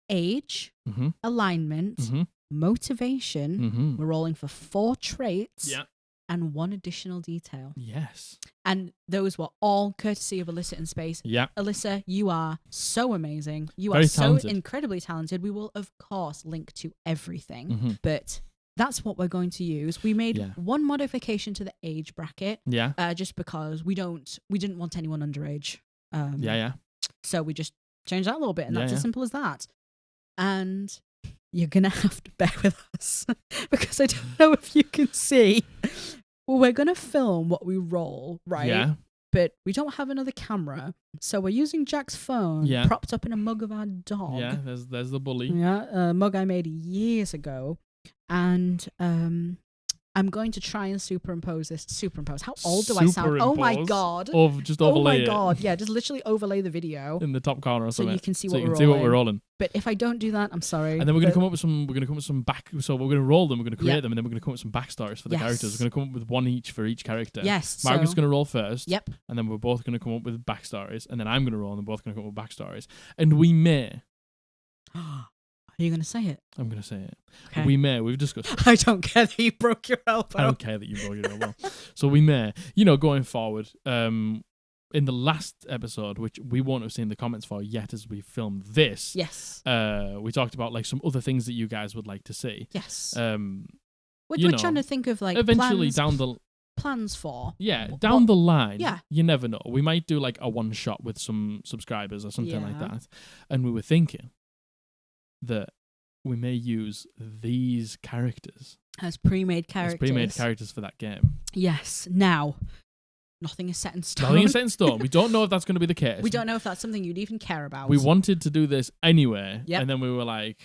Age. Mm-hmm. Alignment. Mm-hmm. Motivation. Mm-hmm. We're rolling for 4 traits. Yeah. And 1 additional detail. Yes. And those were all courtesy of Alyssa in Space. Yeah. Alyssa, you are so amazing. You Very are so talented. incredibly talented. We will, of course, link to everything. Mm-hmm. But that's what we're going to use. We made one modification to the age bracket. Yeah. Just because we didn't want anyone underage. Yeah. So we just changed that a little bit, and that's as Yeah. simple as that. And you're gonna have to bear with us because I don't know if you can see. Well, we're gonna film what we roll, right? Yeah. But we don't have another camera, so we're using Jack's phone propped up in a mug of our dog. Yeah, there's the bully. Yeah, a mug I made years ago, and I'm going to try and superimpose. How old do I sound? Oh my god! Or just overlay it. Oh my god! Yeah, just literally overlay the video in the top corner or so something. you can see so what you we're can see rolling. what we're rolling. But if I don't do that, I'm sorry. And then we're going to come up with some back. So we're going to roll them. We're going to create them, and then we're going to come up with some backstories for the characters. We're going to come up with one each for each character. Yes. Margaret's going to roll first. Yep. And then we're both going to come up with backstories, and then I'm going to roll, and we're both going to come up with backstories. And we may. Are you going to say it? I'm going to say it. Okay. We may. We've discussed it. I don't care that you broke your elbow. I don't care that you broke your elbow. So we may, going forward, in the last episode, which we won't have seen the comments for yet as we filmed this. Yes. We talked about like some other things that you guys would like to see. Yes. We're trying to think of like eventually down the plans for. Yeah, down the line. Yeah. You never know. We might do like a one shot with some subscribers or something like that. And we were thinking that we may use these characters as pre-made characters for that game. Yes. Now, nothing is set in stone. Nothing is set in stone. We don't know if that's going to be the case. We don't know if that's something you'd even care about. We wanted to do this anyway, Yep. and then we were like,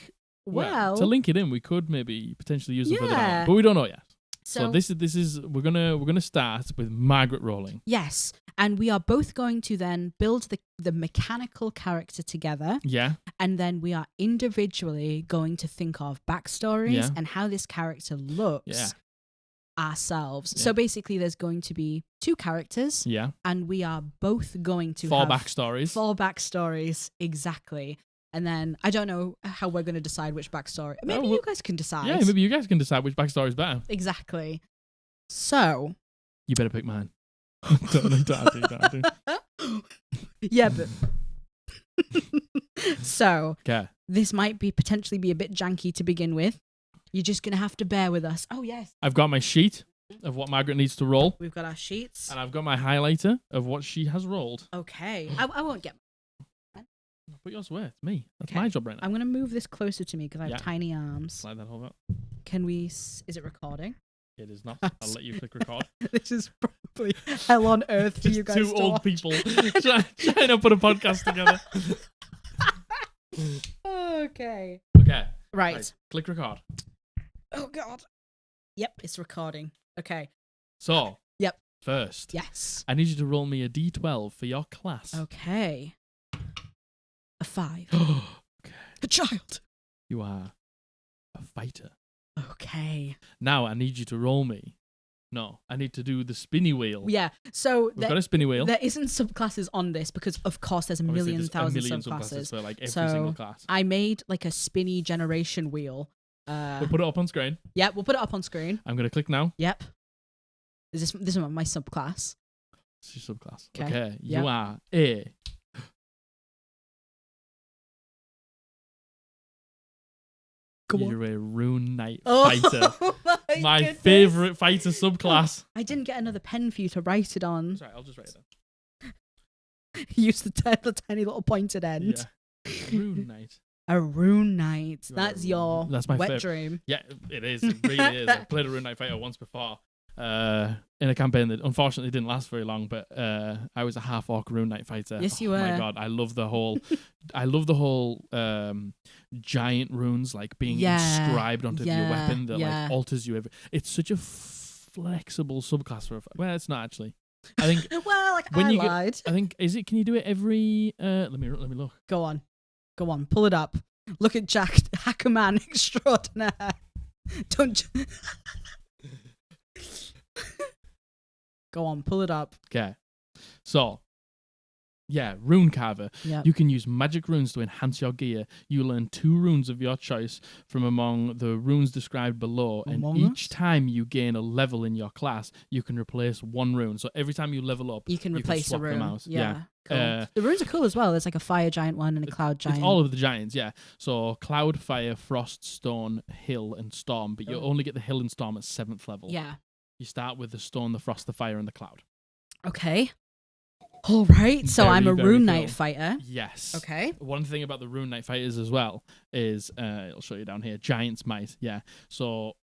well, to link it in, we could maybe potentially use it further Yeah. down, but we don't know yet. So this is we're gonna start with Margaret rolling. Yes, and we are both going to then build the mechanical character together. Yeah. And then we are individually going to think of backstories and how this character looks ourselves. Yeah. So basically there's going to be 2 characters. Yeah. And we are both going to 4 have backstories. 4 backstories, exactly. And then I don't know how we're going to decide which backstory. Maybe you guys can decide. Yeah, maybe you guys can decide which backstory is better. Exactly. So. You better pick mine. don't have to. Yeah, but. So. Okay. This might potentially be a bit janky to begin with. You're just going to have to bear with us. Oh, yes. I've got my sheet of what Margaret needs to roll. We've got our sheets. And I've got my highlighter of what she has rolled. Okay. I won't get. Put yours away. It's me. That's my job right now. I'm going to move this closer to me because I have tiny arms. Slide that whole up. Can we... Is it recording? It is not. I'll let you click record. This is probably hell on earth for you guys. Two to old watch. people trying to put a podcast together. Okay. Okay. Right. Click record. Oh God. Yep, it's recording. Okay. So. Yep. First. Yes. I need you to roll me a d12 for your class. Okay. A 5. Okay. A child. You are a fighter. Okay. Now I need you to roll me. No, I need to do the spinny wheel. Yeah. So We've got a spinny wheel. There isn't subclasses on this because, of course, there's a Obviously, million there's thousand a million subclasses. for like every So single class. I made like a spinny generation wheel. We'll put it up on screen. Yeah, we'll put it up on screen. I'm gonna click now. Yep. This is my subclass. It's your subclass. Okay. Okay. Yep. You are a. Go on. You're a Rune Knight Oh, fighter. My goodness. favorite fighter subclass. I didn't get another pen for you to write it on. Sorry, I'll just write it down. Use the tiny little pointed end. Yeah. Rune Knight. A Rune Knight. You are That's a your That's my wet favorite. dream. Yeah, it is. It really is. I played a Rune Knight fighter once before. In a campaign that unfortunately didn't last very long, but I was a half orc Rune Knight fighter. Yes, you Oh my were. god, I love the whole giant runes like being inscribed onto your weapon that like alters you every. It's such a flexible subclass for a well, it's not actually. I think Well, like when I you lied. I think is it? Can you do it every? Let me look. Go on. Pull it up. Look at Jack, hacker man extraordinaire. Don't. Go on, pull it up. Okay, so. Yeah, rune carver. Yeah. You can use magic runes to enhance your gear. You learn 2 runes of your choice from among the runes described below, and each time you gain a level in your class, you can replace 1 rune. So every time you level up, You can replace swap a rune. them out. Yeah. Cool. The runes are cool as well. There's like a fire giant one and a cloud giant. It's all of the giants, yeah. So cloud, fire, frost, stone, hill, and storm, but you only get the hill and storm at 7th level. Yeah. You start with the stone, the frost, the fire, and the cloud. Okay. All right. So I'm a Very, Rune very Knight fighter. Yes. Okay. One thing about the Rune Knight fighters as well is, I'll show you down here, Giant's Might. Yeah. So,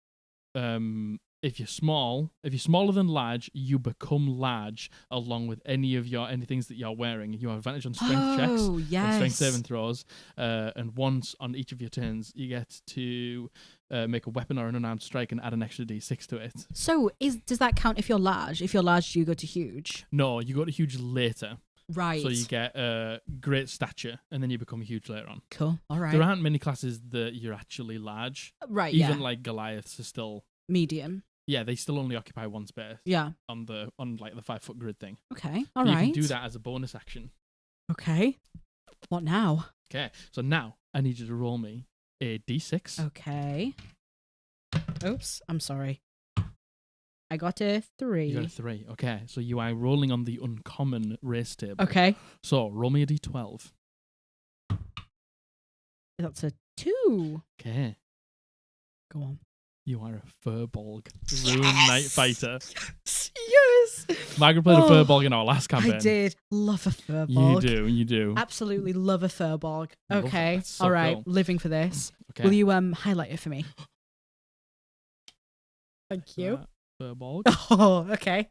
if you're smaller than large, you become large along with any things that you're wearing. You have advantage on strength checks, yes. on strength saving throws, and once on each of your turns, you get to make a weapon or an unarmed strike and add an extra d6 to it. So does that count if you're large? If you're large, do you go to huge? No, you go to huge later. Right. So you get great stature, and then you become huge later on. Cool. All right. There aren't many classes that you're actually large. Right. Even yeah. like Goliaths are still Medium. Yeah, they still only occupy 1 space. Yeah. On like the 5-foot grid thing. Okay. All but right. You can do that as a bonus action. Okay. What now? Okay. So now I need you to roll me a d6. Okay. Oops. I'm sorry. I got a 3. You got a 3. Okay. So you are rolling on the uncommon race table. Okay. So roll me a d12. That's a 2. Okay. Go on. You are a Furbolg Rune Knight fighter. Yes. Margaret played a Furbolg in our last campaign. I did. Love a Furbolg. You do. Absolutely love a Furbolg. Love Okay. that. So All right. cool. Living for this. Okay. Will you highlight it for me? Thank you. Furbolg. Oh, okay.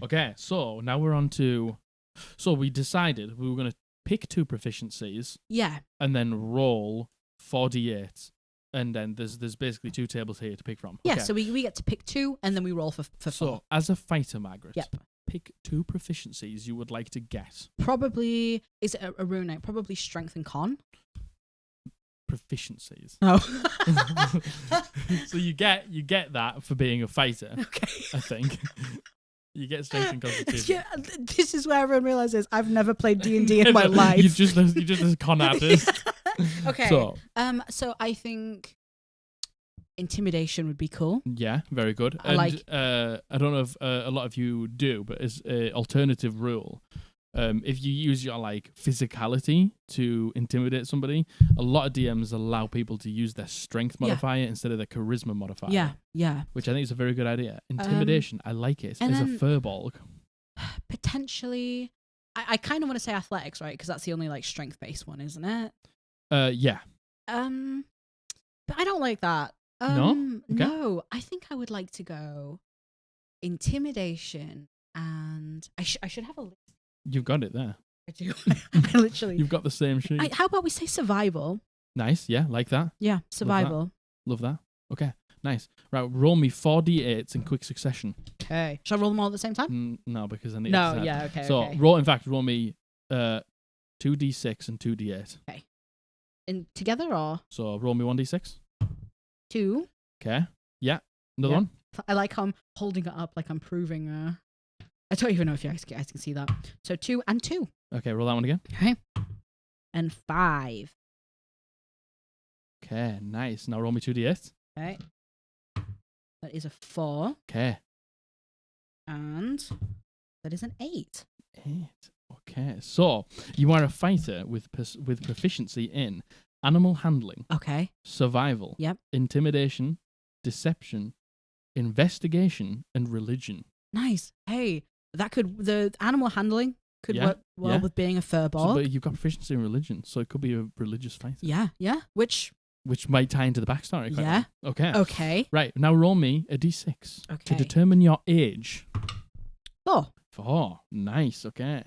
Okay, so now we're on to... So we decided we were going to pick 2 proficiencies Yeah. and then roll 4d8. And then there's basically 2 tables here to pick from. Yeah, Okay. so we get to pick 2 and then we roll for 4. So, as a fighter, Margaret, Yep. pick 2 proficiencies you would like to get. Probably, is it a rune knight? Probably strength and con. Proficiencies. Oh. So you get that for being a fighter, Okay. I think. You get strength and constitution. Yeah, this is where everyone realizes I've never played D&D in my life. You're just a con artist. Okay. So I think intimidation would be cool. Yeah, very good. I like. I don't know if a lot of you do, but as an alternative rule, if you use your like physicality to intimidate somebody, a lot of DMs allow people to use their strength modifier instead of their charisma modifier. Yeah. Which I think is a very good idea. Intimidation, I like it. and As a then- Furbolg. Potentially, I kind of want to say athletics, right? Because that's the only like strength based one, isn't it? Yeah. But I don't like that. No? Okay. No, I think I would like to go intimidation, and I should have a list. You've got it there. I do. I literally. You've got the same sheet. How about we say survival? Nice. Yeah, like that. Yeah, survival. Love that. Okay, nice. Right, roll me 4d8s in quick succession. Okay. Shall I roll them all at the same time? No, because I need to No, decide. yeah, okay. So, okay. roll me 2d6 and 2d8. In together or So, roll me 1d6. 2? Okay. Yeah. Another Yeah. one. I like how I'm holding it up like I'm proving. I don't even know if you guys can see that. So 2 and 2. Okay, roll that one again. Okay. And 5. Okay, nice. Now roll me 2d8. Okay. That is a 4. Okay. And that is an 8. 8. Okay. So, you are a fighter with proficiency in animal handling, Okay. survival, Yep. intimidation, deception, investigation, and religion. Nice. Hey, the animal handling could Yeah, work well yeah. with being a furbolg. So, but you've got proficiency in religion, so it could be a religious fighter. Yeah. Which, Which might tie into the backstory. quite yeah. well. Okay. Okay. Right, now roll me a d6 to Okay. determine your age. 4. 4. Nice, okay.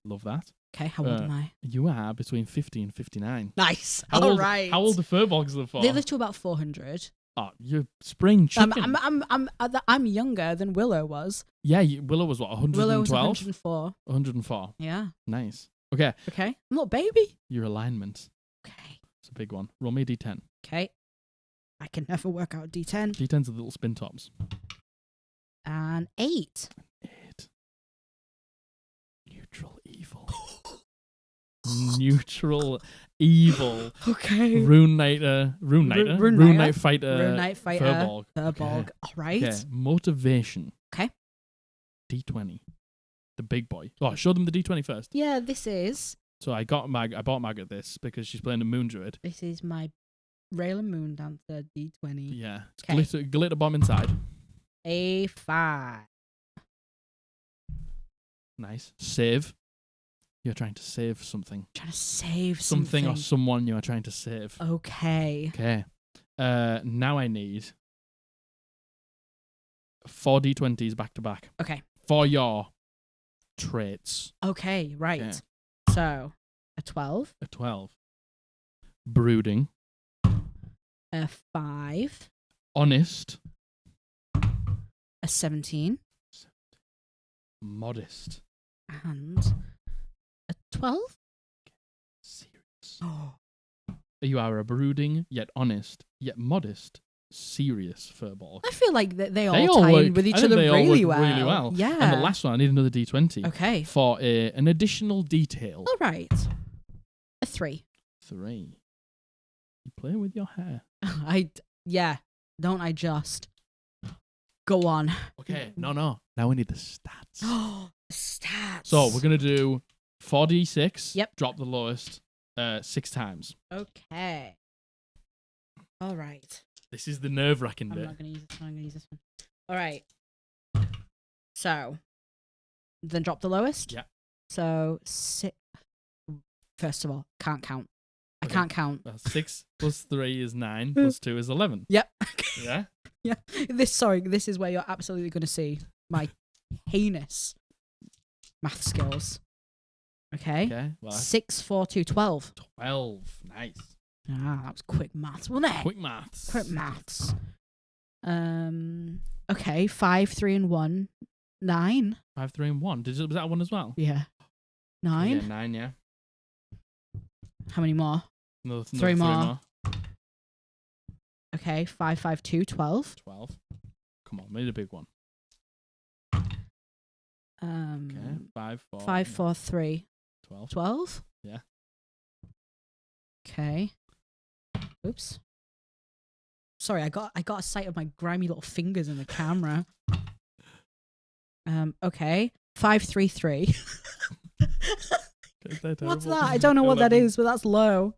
Love that. Okay, how old am I? You are between 50 and 59. Nice. How All old, right. How old the furbolgs live for? They live to about 400. Oh, you're spring chicken. I'm younger than Willow was. Yeah, Willow was what, 112? Willow was 104. 104. Yeah. Nice. Okay, Okay. I'm not a baby. your alignment. Okay. It's a big one. Roll me a d10. Okay. I can never work out D10. D10's are the little spin tops. And 8. 8. Neutral evil. Neutral evil. Okay. Rune Knight fighter. Rune Knight fighter. Furbolg. Okay. All right. Okay. Motivation. Okay. D20. The big boy. Oh, show them the D20 first. Yeah, this is. So I bought Margaret this because she's playing a moon druid. This is my Raylan Moon Dancer D20. Yeah. It's 'Kay. glitter bomb inside. A 5. Nice. Save. You're trying to save something. Trying to save Something something. or someone you are trying to save. Okay. Okay. Now I need 4 D20s back to back. Okay. For your traits. Okay, right. Okay. So, a 12, A 12. Brooding. a 5, Honest. a 17, Modest. and a 12. Serious. Oh. You are a brooding, yet honest, yet modest, serious furbolg. I feel like they all tie in with each other really well. Yeah. And the last one, I need another D20. Okay. For an additional detail. All right. A 3. 3. You play with your hair. Don't I just. Go on. Okay, no. Now we need the stats. Oh, stats. So we're going to do 4d6. Yep. Drop the lowest 6 times. Okay. All right. This is the nerve-wracking I'm bit. not going to use this one. I'm going to use this one. All right. So, then drop the lowest. Yeah. So, 6. First of all, can't count. I Okay. can't count. 6 plus 3 is 9, plus 2 is 11. Yep. Yeah? Yeah. This is where you're absolutely going to see my heinous math skills. Okay. Okay. Well, 6, 4, 2, 12. 12. Nice. Ah, that was quick maths, wasn't it? Quick maths. Quick maths. Okay. 5, 3, and 1. 9. 5, 3, and 1. Was that one as well? Yeah. 9. Yeah, 9, yeah. How many more? Another 3 more. Okay. 5, 5, 2, 12. 12. Come on, made a big one. Okay. 5, 4. 5, 4, 3. 12. 12? Yeah. Okay. Oops. Sorry, I got a sight of my grimy little fingers in the camera. Okay. 5, 3, 3. What's that? I don't know what that is, but that's low.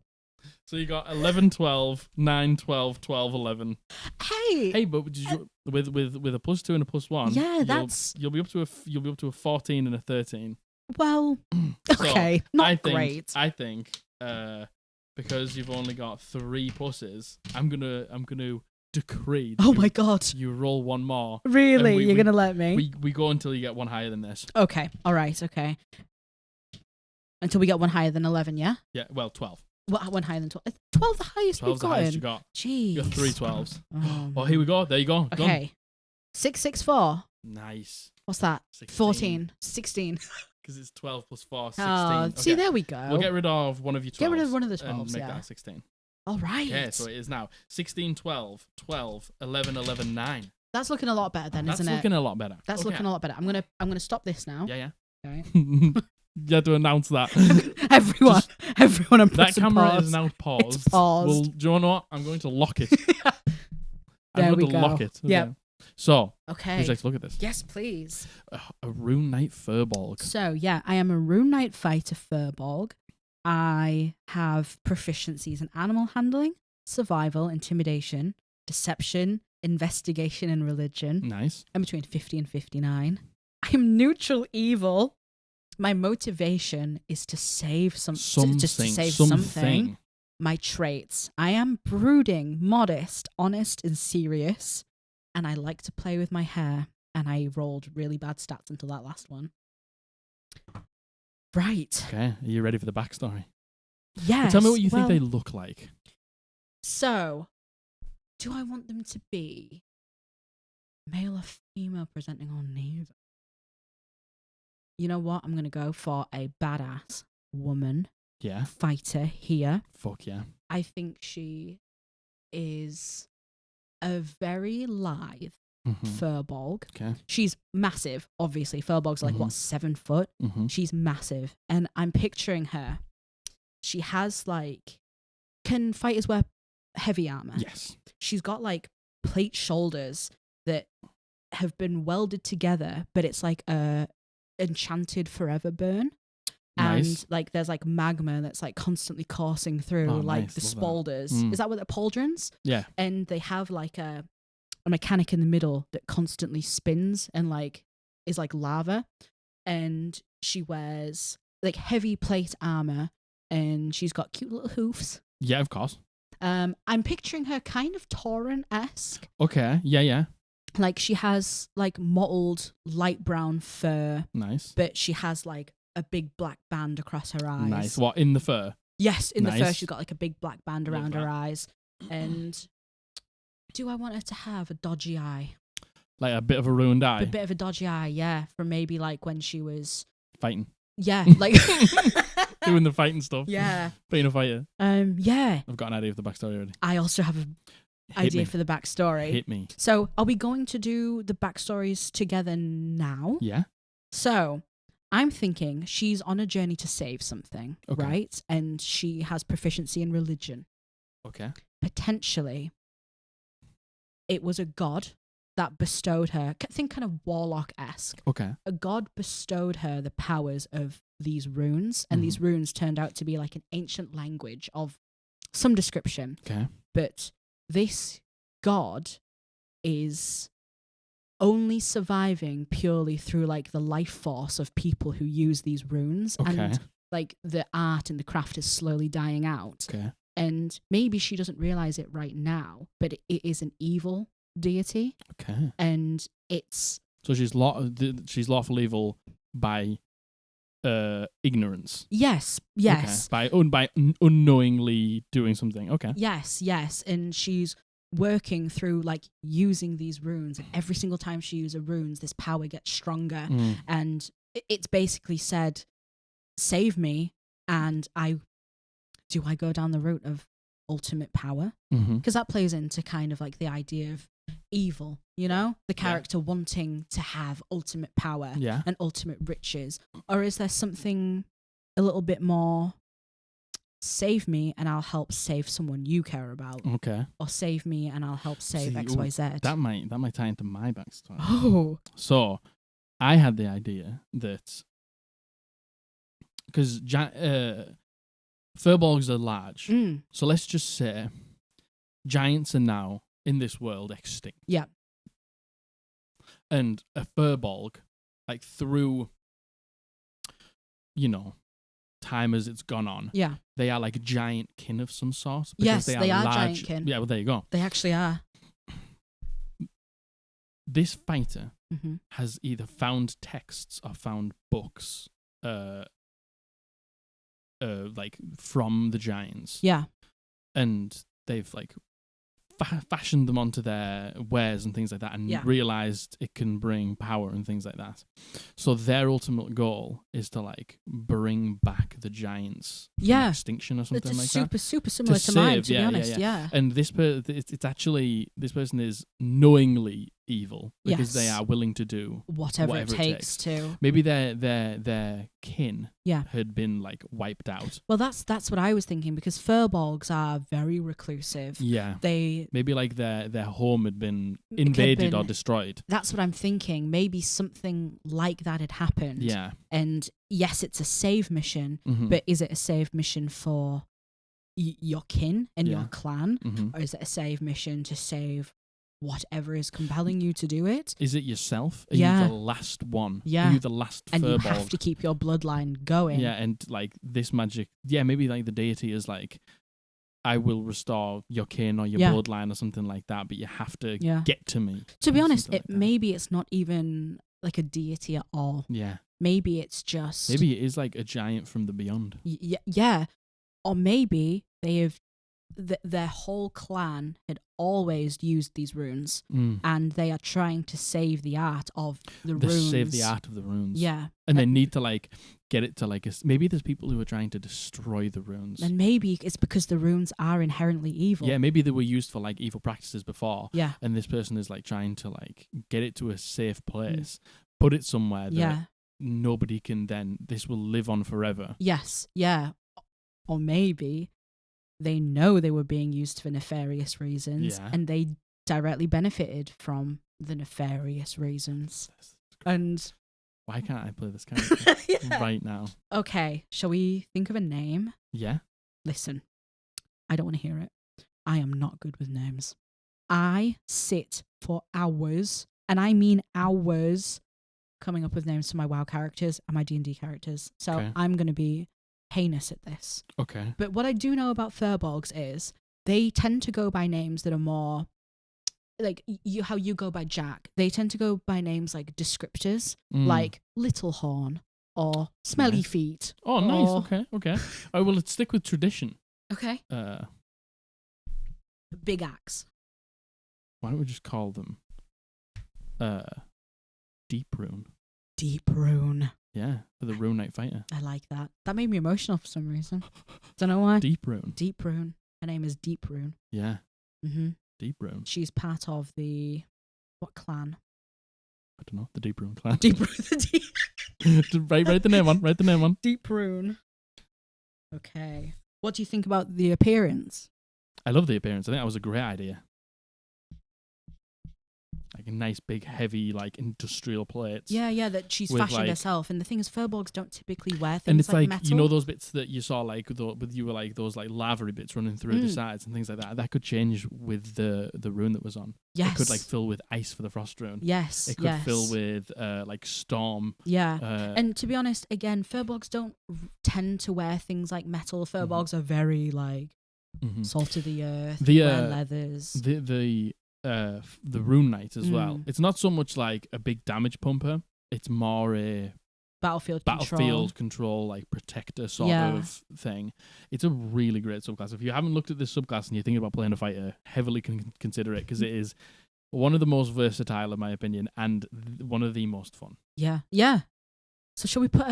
So you got 11, 12, 9, 12, 12, 11. Hey, but did you, with a plus 2 and a plus 1, yeah, that's you'll be up to a 14 and a 13. well, So, okay, not great. I think because you've only got 3 pluses, I'm gonna decree. Oh my god. You roll one more. Really? We- You're we- going to let me? We go until you get one higher than this. Okay. All right. Okay. Until we get one higher than 11, yeah? Yeah, well, 12. What, one higher than 12? 12 the highest 12's we've the gotten? highest you got. Jeez. You got 3 12s. Oh, Oh, here we go. There you go. Done. okay. 664. Nice. What's that? 16. 14. 16. Because it's 12 plus 4, 16. Oh, see, Okay. there we go. We'll get rid of one of your 12s. Get rid of one of the and 12s, make yeah. that 16. All right. Okay, so it is now 16, 12, 12, 11, 11, 9. That's looking a lot better then, That's isn't it? looking a lot better. That's Okay. looking a lot better. I'm gonna stop this now. Yeah, yeah. Okay. You have to announce that. everyone, and That press camera pause. is now paused. It's paused. Well, do you know what? I'm going to lock it. There I'm we going to go. lock it. Yep. Okay. So, Okay. would you like to look at this? Yes, please. A Rune Knight Furbolg. So yeah, I am a Rune Knight Fighter Furbolg. I have proficiencies in animal handling, survival, intimidation, deception, investigation, and religion. Nice. I'm between 50 and 59. I'm neutral evil. My motivation is to save Something. just to save something. My traits: I am brooding, modest, honest, and serious. And I like to play with my hair. And I rolled really bad stats until that last one. Right. Okay. Are you ready for the backstory? Yes. Tell me what you well, think they look like. So, do I want them to be male or female presenting on neither? You know what? I'm going to go for a badass woman Yeah. fighter here. Fuck yeah. I think she is a very lithe Furbolg. Okay. She's massive, obviously. Furbolgs are like, what, 7 foot? Mm-hmm. She's massive. And I'm picturing her. She has like, can fighters wear heavy armor? Yes. She's got like plate shoulders that have been welded together, but it's like a enchanted forever burn. Nice. And like there's like magma that's like constantly coursing through Oh, like nice. the Love that. spaulders. Mm. Is that what they're pauldrons? Yeah. And they have like a mechanic in the middle that constantly spins and like is like lava. And she wears like heavy plate armor and she's got cute little hoofs. Yeah, of course. I'm picturing her kind of Tauren-esque. Okay. Yeah, yeah. Like she has like mottled light brown fur, Nice. but she has like a big black band across her eyes. Nice. What, in the fur? Yes, in the fur Nice. she's got like a big black band Love around that. her eyes. And do I want her to have a dodgy eye? Like a bit of a ruined eye. A bit of a dodgy eye, yeah, from maybe like when she was, Fighting. yeah, like Doing the fighting stuff. yeah, Being a fighter. yeah. I've got an idea of the backstory already. I also have an Hit idea me. for the backstory. Hit me. So, are we going to do the backstories together now? Yeah. So, I'm thinking she's on a journey to save something, Okay. right? And she has proficiency in religion. Okay. Potentially, it was a god that bestowed her, think kind of warlock-esque. Okay. A god bestowed her the powers of these runes, and these runes turned out to be like an ancient language of some description. Okay. But this god is only surviving purely through like the life force of people who use these runes. Okay. And like the art and the craft is slowly dying out. Okay. And maybe she doesn't realize it right now, but it is an evil deity. Okay. And it's So she's lawful evil by ignorance. yes. Okay. By unknowingly doing something. Okay. Yes. And she's working through like using these runes, and every single time she uses runes, this power gets stronger. Mm. And it's basically said, save me, and do I go down the route of ultimate power? Mm-hmm. Because that plays into kind of like the idea of evil, you know, the character wanting to have ultimate power Yeah. and ultimate riches. Or is there something a little bit more, save me and I'll help save someone you care about, Okay. or save me and I'll help save See, XYZ? That might tie into my backstory. Oh, So, I had the idea that because furbolgs are large, so let's just say giants are now in this world extinct. Yeah. And a furbolg, like through, time as it's gone on, yeah, they are like a giant kin of some sort. Yes, Because they are large. giant kin. Yeah, well, there you go. they actually are. this fighter Mm-hmm. has either found texts or found books, like from the giants, Yeah. and they've like fashioned them onto their wares and things like that, and Yeah. realized it can bring power and things like that. So their ultimate goal is to like bring back the giants from Yeah. extinction or something It's like super, that. super similar to mine, save, to be yeah, honest. Yeah. And this it's actually, this person is knowingly evil because they Yes. are willing to do Whatever it takes to. maybe their kin Yeah. had been like wiped out. Well, that's what I was thinking, because furbolgs are very reclusive. Yeah. They. Maybe like their home had been invaded or destroyed. That's what I'm thinking. Maybe something like that had happened. Yeah. And yes, it's a save mission, Mhm. but is it a save mission for your kin and Yeah. your clan? Mhm. Or is it a save mission to save whatever is compelling you to do it? Is it yourself? Are Yeah. you the last one? Yeah. Are you the last And you furbolg? have to keep your bloodline going. Yeah, and like this magic, maybe like the deity is like, I will restore your kin or your Yeah. bloodline or something like that, but you have to Yeah. get to me. To be or honest, something like that. maybe it's not even like a deity at all. Yeah. Maybe it's just Maybe it is like a giant from the beyond. yeah, or maybe they have their whole clan had always used these runes, and they are trying to save the art of the runes. Save the art of the runes. Yeah, And they need to like get it to like maybe there's people who are trying to destroy the runes. and maybe it's because the runes are inherently evil. Yeah, maybe they were used for like evil practices before. Yeah. And this person is like trying to like get it to a safe place, put it somewhere that Yeah. nobody can then, this will live on forever. Yes. Yeah. Or maybe they know they were being used for nefarious reasons, Yeah. and they directly benefited from the nefarious reasons. And Why can't I play this character Yeah. right now? Okay, shall we think of a name? Yeah. Listen, I don't want to hear it. I am not good with names. I sit for hours, and I mean hours, coming up with names for my WoW characters and my D&D characters. So Okay. I'm going to be heinous at this. Okay. But what I do know about furbolgs is they tend to go by names that are more like how you go by Jack. They tend to go by names like descriptors, like Little Horn or Smelly Nice. Feet. Oh, nice. or- Okay. Okay. Oh, well, let's stick with tradition. Okay. Big Axe. Why don't we just call them Deep Rune? Deep Rune. Yeah, for the Rune Knight Fighter. I like that. That made me emotional for some reason. Don't know why. Deep Rune. Deep Rune. Her name is Deep Rune. Yeah, Mm-hmm. Deep Rune. She's part of the what clan? I don't know, the Deep Rune clan. Deep Rune. write the name on. Write the name on. Deep Rune. Okay. What do you think about the appearance? I love the appearance. I think that was a great idea. Like a nice, big, heavy, like industrial plates. Yeah, that she's With, fashioned like- herself. And the thing is, furbolgs don't typically wear things And it's like, metal. you know those bits that you saw like with you were like those like lava bits running through the sides and things like that. That could change with the rune that was on. Yes. It could like fill with ice for the frost rune. Yes. It could fill with like storm. Yeah. Uh, And to be honest, again, furbolgs don't tend to wear things like metal. Furbolgs are very like mhm. salt of the earth, The, wear uh, leathers. the Rune Knight as well. Mm. It's not so much like a big damage pumper. It's more a Battlefield control like protector sort Yeah. of thing. It's a really great subclass. If you haven't looked at this subclass and you're thinking about playing a fighter, heavily consider it because it is one of the most versatile in my opinion and one of the most fun. Yeah. So shall we put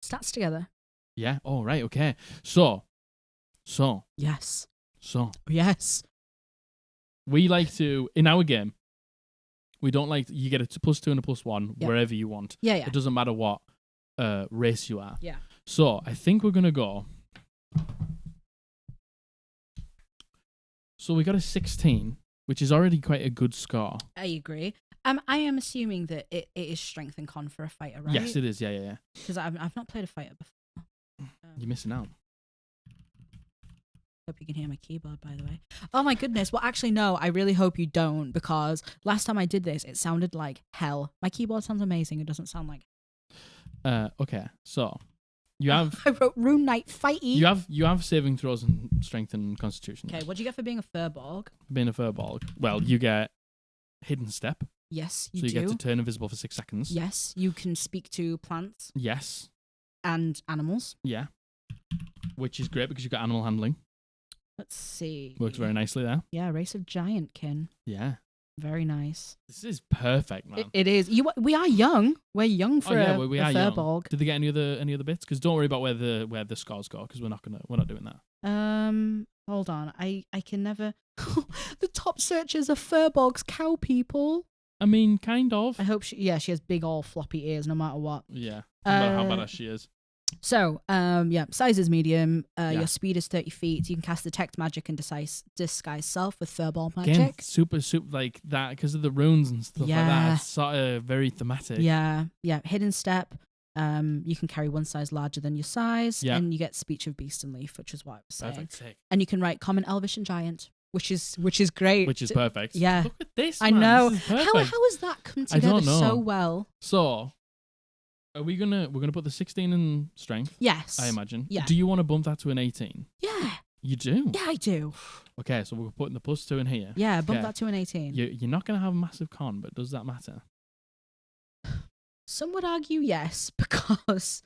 stats together? Yeah. Oh, right. Okay. So Yes. we like to, in our game, we don't like, you get a +2 and a +1 Yeah. wherever you want. Yeah. It doesn't matter what race you are. Yeah. So I think we're going to go. So we got a 16, which is already quite a good score. I agree. I am assuming that it is strength and con for a fighter, right? Yes, it is. Yeah. Because I've not played a fighter before. You're missing out. Hope you can hear my keyboard, by the way. Oh my goodness. Well, actually, no. I really hope you don't, because last time I did this, it sounded like hell. My keyboard sounds amazing. It doesn't sound like. Okay. So you have I wrote Rune Knight Fighty. you have saving throws and strength and constitution. Okay, what do you get for being a furbolg? Being a furbolg, well, you get hidden step. Yes, So you get to turn invisible for 6 seconds. Yes, you can speak to plants. Yes. And animals. Yeah. Which is great because you've got animal handling. Let's see. Works very nicely there. Yeah, race of giantkin. Yeah. Very nice. This is perfect, man. It is. We are young. We're young for a furbolg. Did they get any other bits? Because don't worry about where the scores go, because we're not doing that. Hold on. I can never. The top search is a furbolg's cow people. I mean, kind of. I hope she has big old floppy ears no matter what. Yeah. No matter how badass she is. So, size is medium. Your speed is 30 feet. You can cast detect magic and disguise self with furball magic. Again, super like that because of the runes and stuff like that. It's sort of very thematic. Yeah. Hidden step. You can carry one size larger than your size, and you get speech of beast and leaf, which is what I was saying. Perfect. Sick. And you can write common, elvish, and giant, which is great. Which is perfect. Yeah. Look at this. I man. know. This is perfect. How has that come together so well? So, we're gonna put the 16 in strength. Yes. I imagine. Yeah. Do you want to bump that to an 18? Yeah. You do? Yeah, I do. Okay, so we're putting the +2 in here. Yeah, bump that to an 18. You're not gonna have a massive con, but does that matter? Some would argue yes, because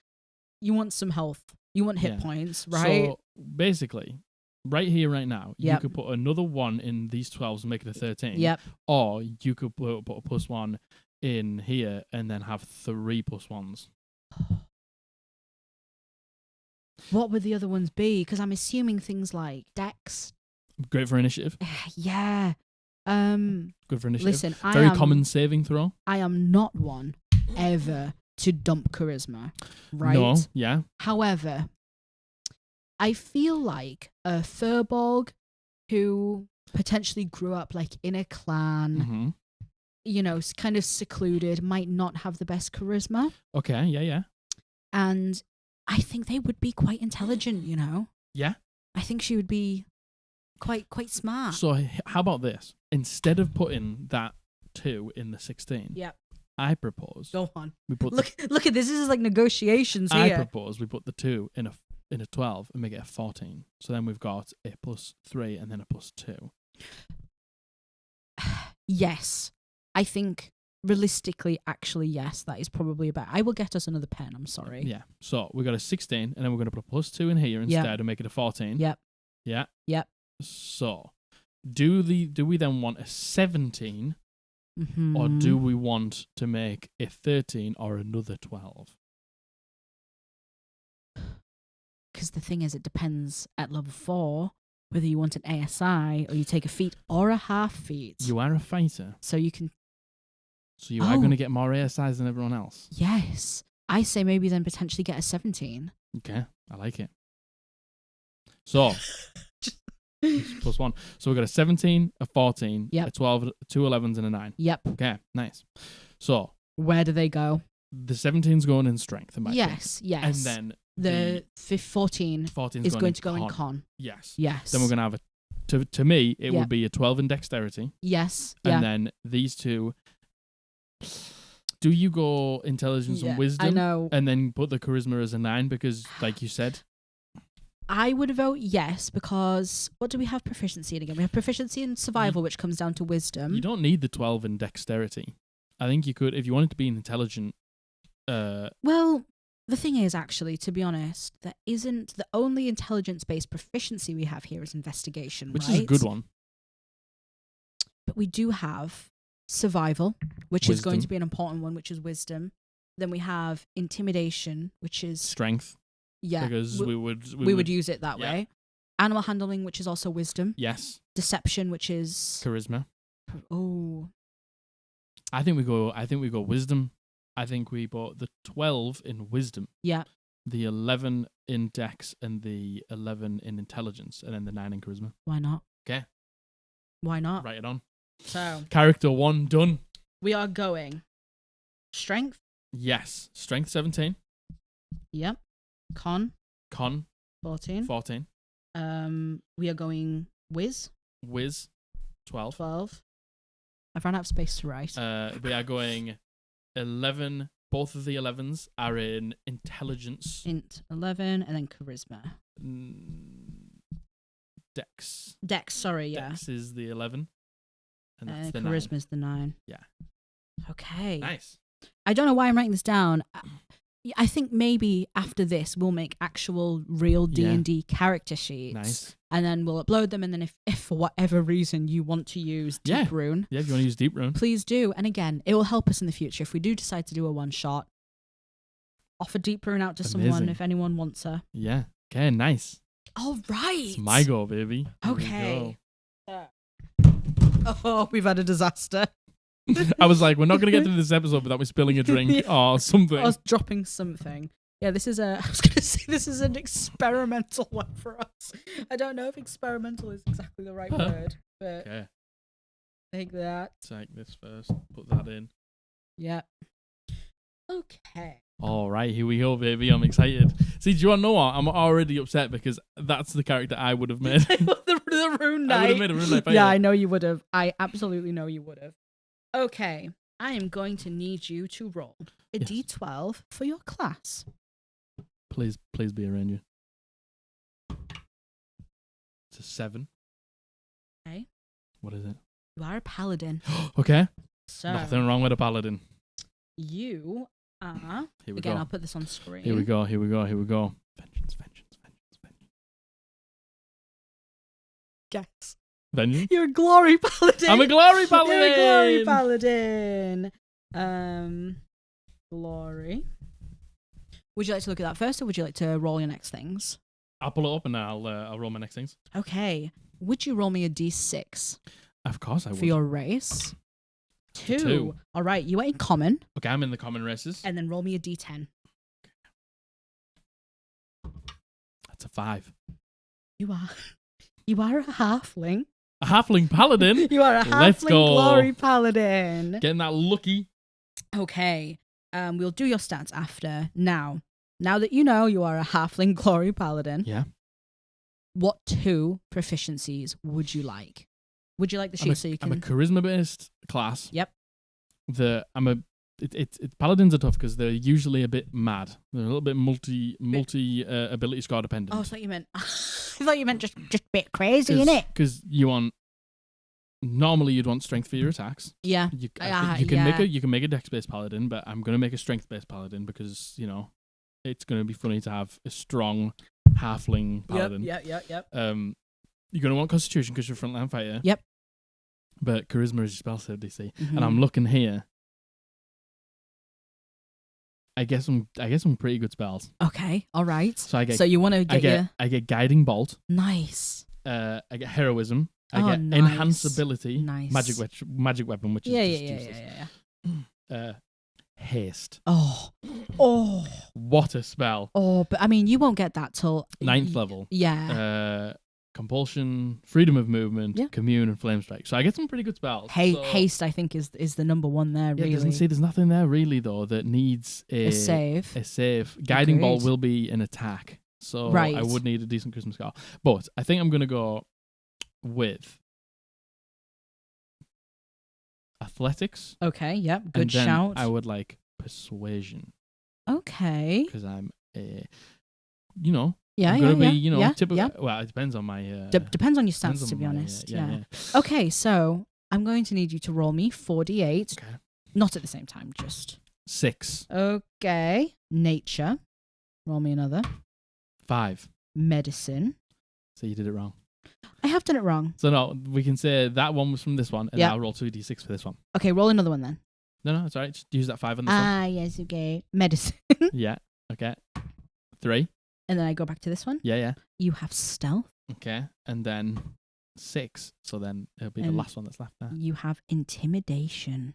you want some health. You want hit points, right? So basically, right here, right now, you could put another 1 in these 12s and make it a 13. Yep. Or you could put a +1 in here and then have 3 +1s. What would the other ones be? Because I'm assuming things like dex. Great for initiative. Yeah. Good for initiative. Listen, very common saving throw. I am not one ever to dump charisma, right? No, yeah. However, I feel like a furbolg who potentially grew up like in a clan, kind of secluded, might not have the best charisma. Okay, yeah. And I think they would be quite intelligent, Yeah. I think she would be quite smart. So how about this? Instead of putting that 2 in the 16, I propose. Go on. We put look at this. This is like negotiations here. I propose we put the 2 in a 12 and make it a 14. So then we've got a +3 and then a +2. Yes. I think realistically, actually, yes, that is probably about. I will get us another pen. I'm sorry. Yeah. So we got a 16 and then we're going to put a +2 in here instead and make it a 14. Yep. Yeah. Yep. So do we then want a 17 or do we want to make a 13 or another 12? Because the thing is, it depends at level 4 whether you want an ASI or you take a feat or a half feat. You are a fighter. So you can... So you are going to get more ASIs than everyone else. Yes. I say maybe then potentially get a 17. Okay. I like it. So... +1. So we've got a 17, a 14, a 12, 2 11s, and a 9. Yep. Okay, nice. So where do they go? The 17's going in strength. Yes. And then the 14 is going to go in con. Yes. Yes. Then we're going to have to me, it would be a 12 in dexterity. Yes. And then these two. Do you go intelligence and wisdom? I know. And then put the charisma as a 9 because, like you said. I would vote yes, because what do we have proficiency in again? We have proficiency in survival, which comes down to wisdom. You don't need the 12 in dexterity. I think you could, if you wanted to be an intelligent... Well, the thing is, actually, to be honest, there isn't... The only intelligence-based proficiency we have here is investigation, which is a good one. But we do have survival, which is going to be an important one, which is wisdom. Then we have intimidation, which is... Strength. Yeah, because we would use it that way. Animal handling, which is also wisdom. Yes. Deception, which is charisma. Oh. I think we go wisdom. I think we bought the 12 in wisdom. Yeah. The 11 in dex and the 11 in intelligence, and then the 9 in charisma. Why not? Okay. Why not? Write it on. So character 1 done. We are going strength. Yes, strength 17. Yep. Con 14. We are going whiz 12. I've run out of space to write. We are going 11. Both of the 11s are in intelligence. Int 11 and then charisma. Dex. Sorry, yeah. Dex is the 11. And that's the charisma is the 9. Yeah. Okay. Nice. I don't know why I'm writing this down. I think maybe after this we'll make actual real D&D character sheets. Nice. And then we'll upload them. And then if for whatever reason you want to use Deep Rune, if you want to use Deep Rune, please do. And again, it will help us in the future if we do decide to do a one shot. Offer Deep Rune out to someone if anyone wants her. Yeah. Okay. Nice. All right. It's my go, baby. Okay. Oh, we've had a disaster. I was like, we're not going to get through this episode without me spilling a drink or something. I was dropping something. Yeah, this is I was going to say this is an experimental one for us. I don't know if experimental is exactly the right word, but take that. Take this first. Put that in. Yeah. Okay. All right, here we go, baby. I'm excited. See, do you want to know what? I'm already upset because that's the character I would have made. the Rune Knight. I would have made a Rune Knight. Yeah, I know you would have. I absolutely know you would have. Okay, I am going to need you to roll a D12 for your class. Please be a ranger. It's a 7. Okay. What is it? You are a paladin. Okay. So nothing wrong with a paladin. You are. Here we again, go. I'll put this on screen. Here we go. Vengeance. Guess. Vengeance? You're a glory paladin. I'm a glory paladin. You're a glory paladin. Glory. Would you like to look at that first, or would you like to roll your next things? I'll pull it up and I'll roll my next things. Okay. Would you roll me a D6? Of course I would. For your race. 2. 2. All right. You are in common. Okay, I'm in the common races. And then roll me a D10. That's a 5. You are a halfling. A halfling paladin? You are a Let's halfling go. glory paladin. Getting that lucky. Okay. We'll do your stats after. Now that you know you are a halfling glory paladin. Yeah. What 2 proficiencies would you like? Would you like the sheet so you can... I'm a charisma-based class. Yep. Paladins are tough because they're usually a bit mad. They're a little bit multi ability score dependent. Oh, I thought you meant... just a bit crazy, innit? Because normally you'd want strength for your attacks. Yeah. You can make a dex-based paladin, but I'm gonna make a strength-based paladin because it's gonna be funny to have a strong halfling paladin. Yep. You're gonna want constitution because you're a frontline fighter. Yep. But charisma is your spell save DC, Mm-hmm. and I'm looking here. I get some pretty good spells. Okay, all right. So you want to get I get guiding bolt. Nice. I get heroism. I get nice. enhance ability. Nice. Magic weapon, which is useless. Yeah. Haste. Oh. What a spell. Oh, but I mean, you won't get that till 9th level. Yeah. Compulsion, freedom of movement, commune, and flame strike. So I get some pretty good spells. Haste, I think, is the number one there. Really. There's nothing there really though that needs a save. A save. Guiding bolt will be an attack, so I would need a decent Christmas scar. But I think I'm gonna go with athletics. Okay. Yep. Good and then shout. I would like persuasion. Okay. Because I'm Yeah, I'm gonna be, typical. Yeah. Well, it depends on my. Depends on your stats, to be honest. Yeah. Okay, so I'm going to need you to roll me 4d8. Okay. Not at the same time, just 6. Okay. Nature. Roll me another. 5. Medicine. So you did it wrong. I have done it wrong. So no, we can say that one was from this one, and I'll roll 2d6 for this one. Okay, roll another one then. No, it's alright. Just use that 5 on this one. Yes, okay. Medicine. Yeah. Okay. 3. And then I go back to this one. Yeah. You have stealth. Okay. And then 6. So then it'll be the last one that's left there. You have intimidation.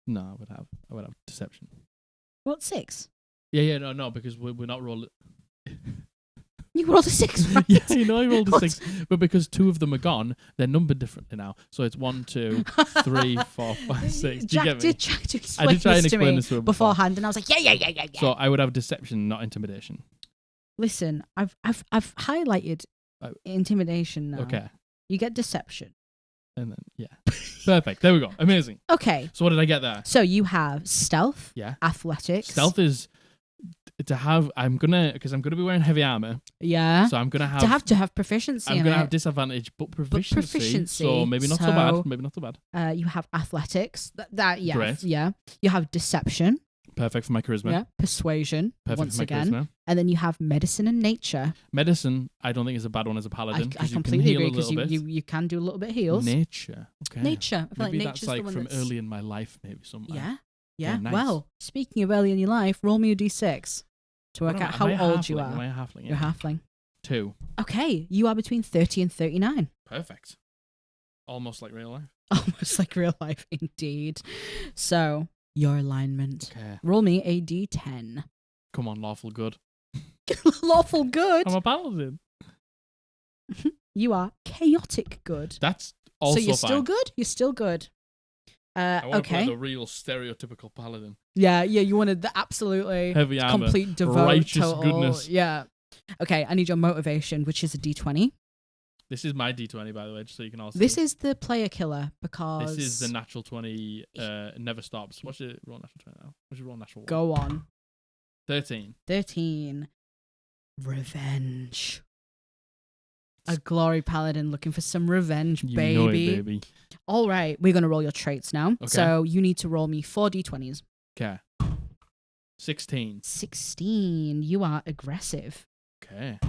No, I would have deception. What, 6? Yeah, no, because we're not rolling. You rolled a 6, right? Yeah, I rolled a 6, but because 2 of them are gone, they're numbered differently now. So it's 1, 2, 3, 4, 5, 6. Do you get me? Did try to explain I did try and this explain to this to me him beforehand, and I was like, yeah. So I would have deception, not intimidation. Listen, I've highlighted intimidation now. Okay. You get deception. And then perfect. There we go. Amazing. Okay. So what did I get there? So you have stealth. Yeah. Athletics. Stealth is I'm gonna be wearing heavy armor, Yeah. so I'm gonna have To have proficiency. I'm in gonna it. have disadvantage, but proficiency. So maybe not so bad. You have athletics. Yeah. Great. Yeah. You have deception. Perfect for my charisma. Yeah. Persuasion. Perfect once for my again. charisma. And then you have medicine and nature. Medicine, I don't think is a bad one as a paladin. I you completely can heal agree because you can do a little bit of heals. Nature. Okay. Nature. I feel Maybe like that's nature's like the one from that's... early in my life, maybe somewhere. Yeah. Yeah, Yeah. nice. Well, speaking of early in your life, roll me a d6 to work out how old you are. Am I a halfling? You're a halfling. 2. Okay. You are between 30 and 39. Perfect. Almost like real life. Almost like real life, indeed. So, your alignment. Okay. Roll me a d10. Come on, lawful good. Lawful good. I'm a paladin. You are chaotic good. That's also so you're fine. still good? You're still good. I want to play Okay. the real stereotypical paladin. Yeah, you wanted the absolutely Heavy armor, complete devout righteous total. goodness. Yeah. Okay, I need your motivation, which is a d20. This is my d20, by the way, just so you can all see. This is the player killer because... This is the natural 20, never stops. What's your roll natural 20 now? What's your roll natural 1? Go on. 13. 13. Revenge. A glory paladin looking for some revenge, You baby. know it, baby. All right, we're going to roll your traits now. Okay. So you need to roll me 4 d20s. Okay. 16. 16. You are aggressive. Okay.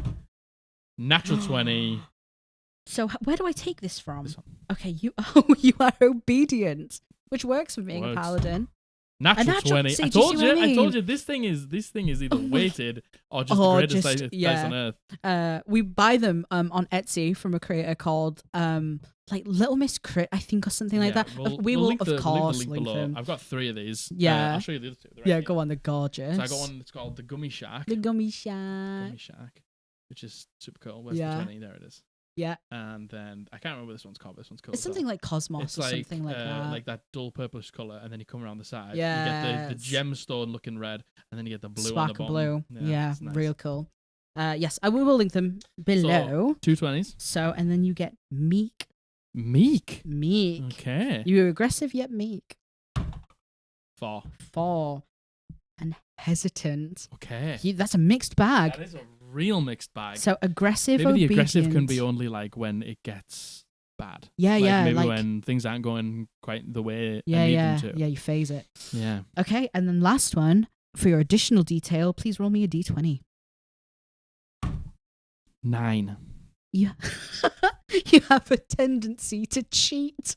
Natural 20. So where do I take this from? This one. Okay, you are obedient, which works for being a paladin. Natural 20. See, I do you told see you. what I I told mean? you this thing is either Oh my- weighted or just the greatest dice yeah. on earth. We buy them on Etsy from a creator called like Little Miss Crit, I think, or something like that. We will link of the course link link below. them. I've got 3 of these. Yeah. I'll show you the other 2. They're Yeah, right go here. on, they're gorgeous. So I got one that's called the Gummy Shack. The Gummy Shack. Gummy Shack, which is super cool. Where's Yeah. the 20? There it is. Yeah. And then I can't remember what this one's called. This one's cool. It's something like Cosmos it's or like, something like that. like that dull purplish color, and then you come around the side. Yes. You get the gemstone looking red, and then you get the blue on the Spark bottom. blue. Yeah, it's nice. real cool. Yes, I will link them below. 2 20s. So, and then you get meek. Meek. Meek. Okay. You're aggressive yet meek. 4. 4. And hesitant. Okay. That's a mixed bag. That is a real mixed bag. So aggressive, Maybe the obedient. aggressive can be only like when it gets bad. Yeah, like yeah. Maybe like, when things aren't going quite the way yeah, I need yeah, them to. yeah. You phase it. Yeah. Okay, and then last one for your additional detail. Please roll me a d20. 9. Yeah, you have a tendency to cheat.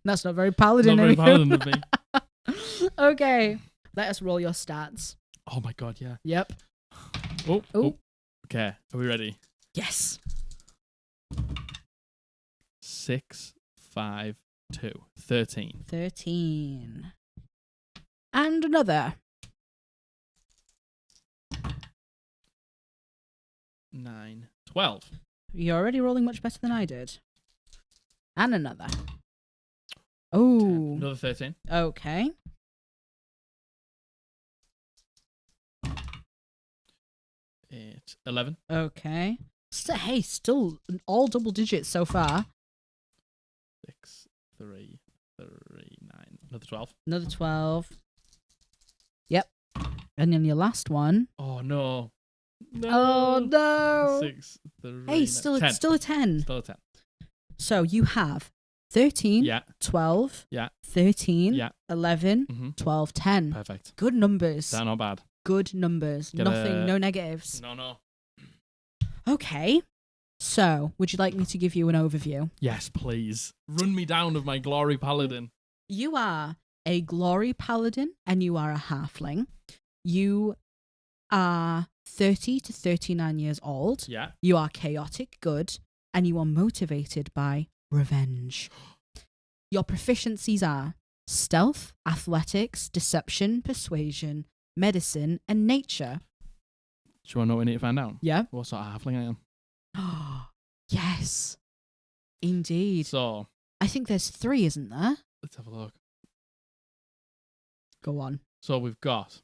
That's not very paladin. Not very of you. paladin of me. Okay, let us roll your stats. Oh my god, yeah. Yep. Oh. Oh. Okay, are we ready? Yes. 6, 5, 2, 13. 13. And another. 9, 12. You're already rolling much better than I did. And another. 10. Oh. Another 13. Okay. It's 11. Okay. Hey, still all double digits so far. 6, 3, 9. Another 12. Another 12. Yep. And then your last one. Oh no. Oh no. 6, 3. Hey, still 10. still a 10. Still a 10. So you have 13, Yeah. 12, Yeah. 13, Yeah. 11, Mm-hmm. 12, 10. Perfect. Good numbers. That's not bad. Good numbers. Get Nothing, no negatives. No. Okay. So, would you like me to give you an overview? Yes, please. Run me down of my glory paladin. You are a glory paladin and you are a halfling. You are 30 to 39 years old. Yeah. You are chaotic good and you are motivated by revenge. Your proficiencies are stealth, athletics, deception, persuasion, medicine, and nature. Do you want to know what we need to find out? Yeah. What sort of halfling I am? Yes. Indeed. So, I think there's 3, isn't there? let's have a look. Go on. So we've got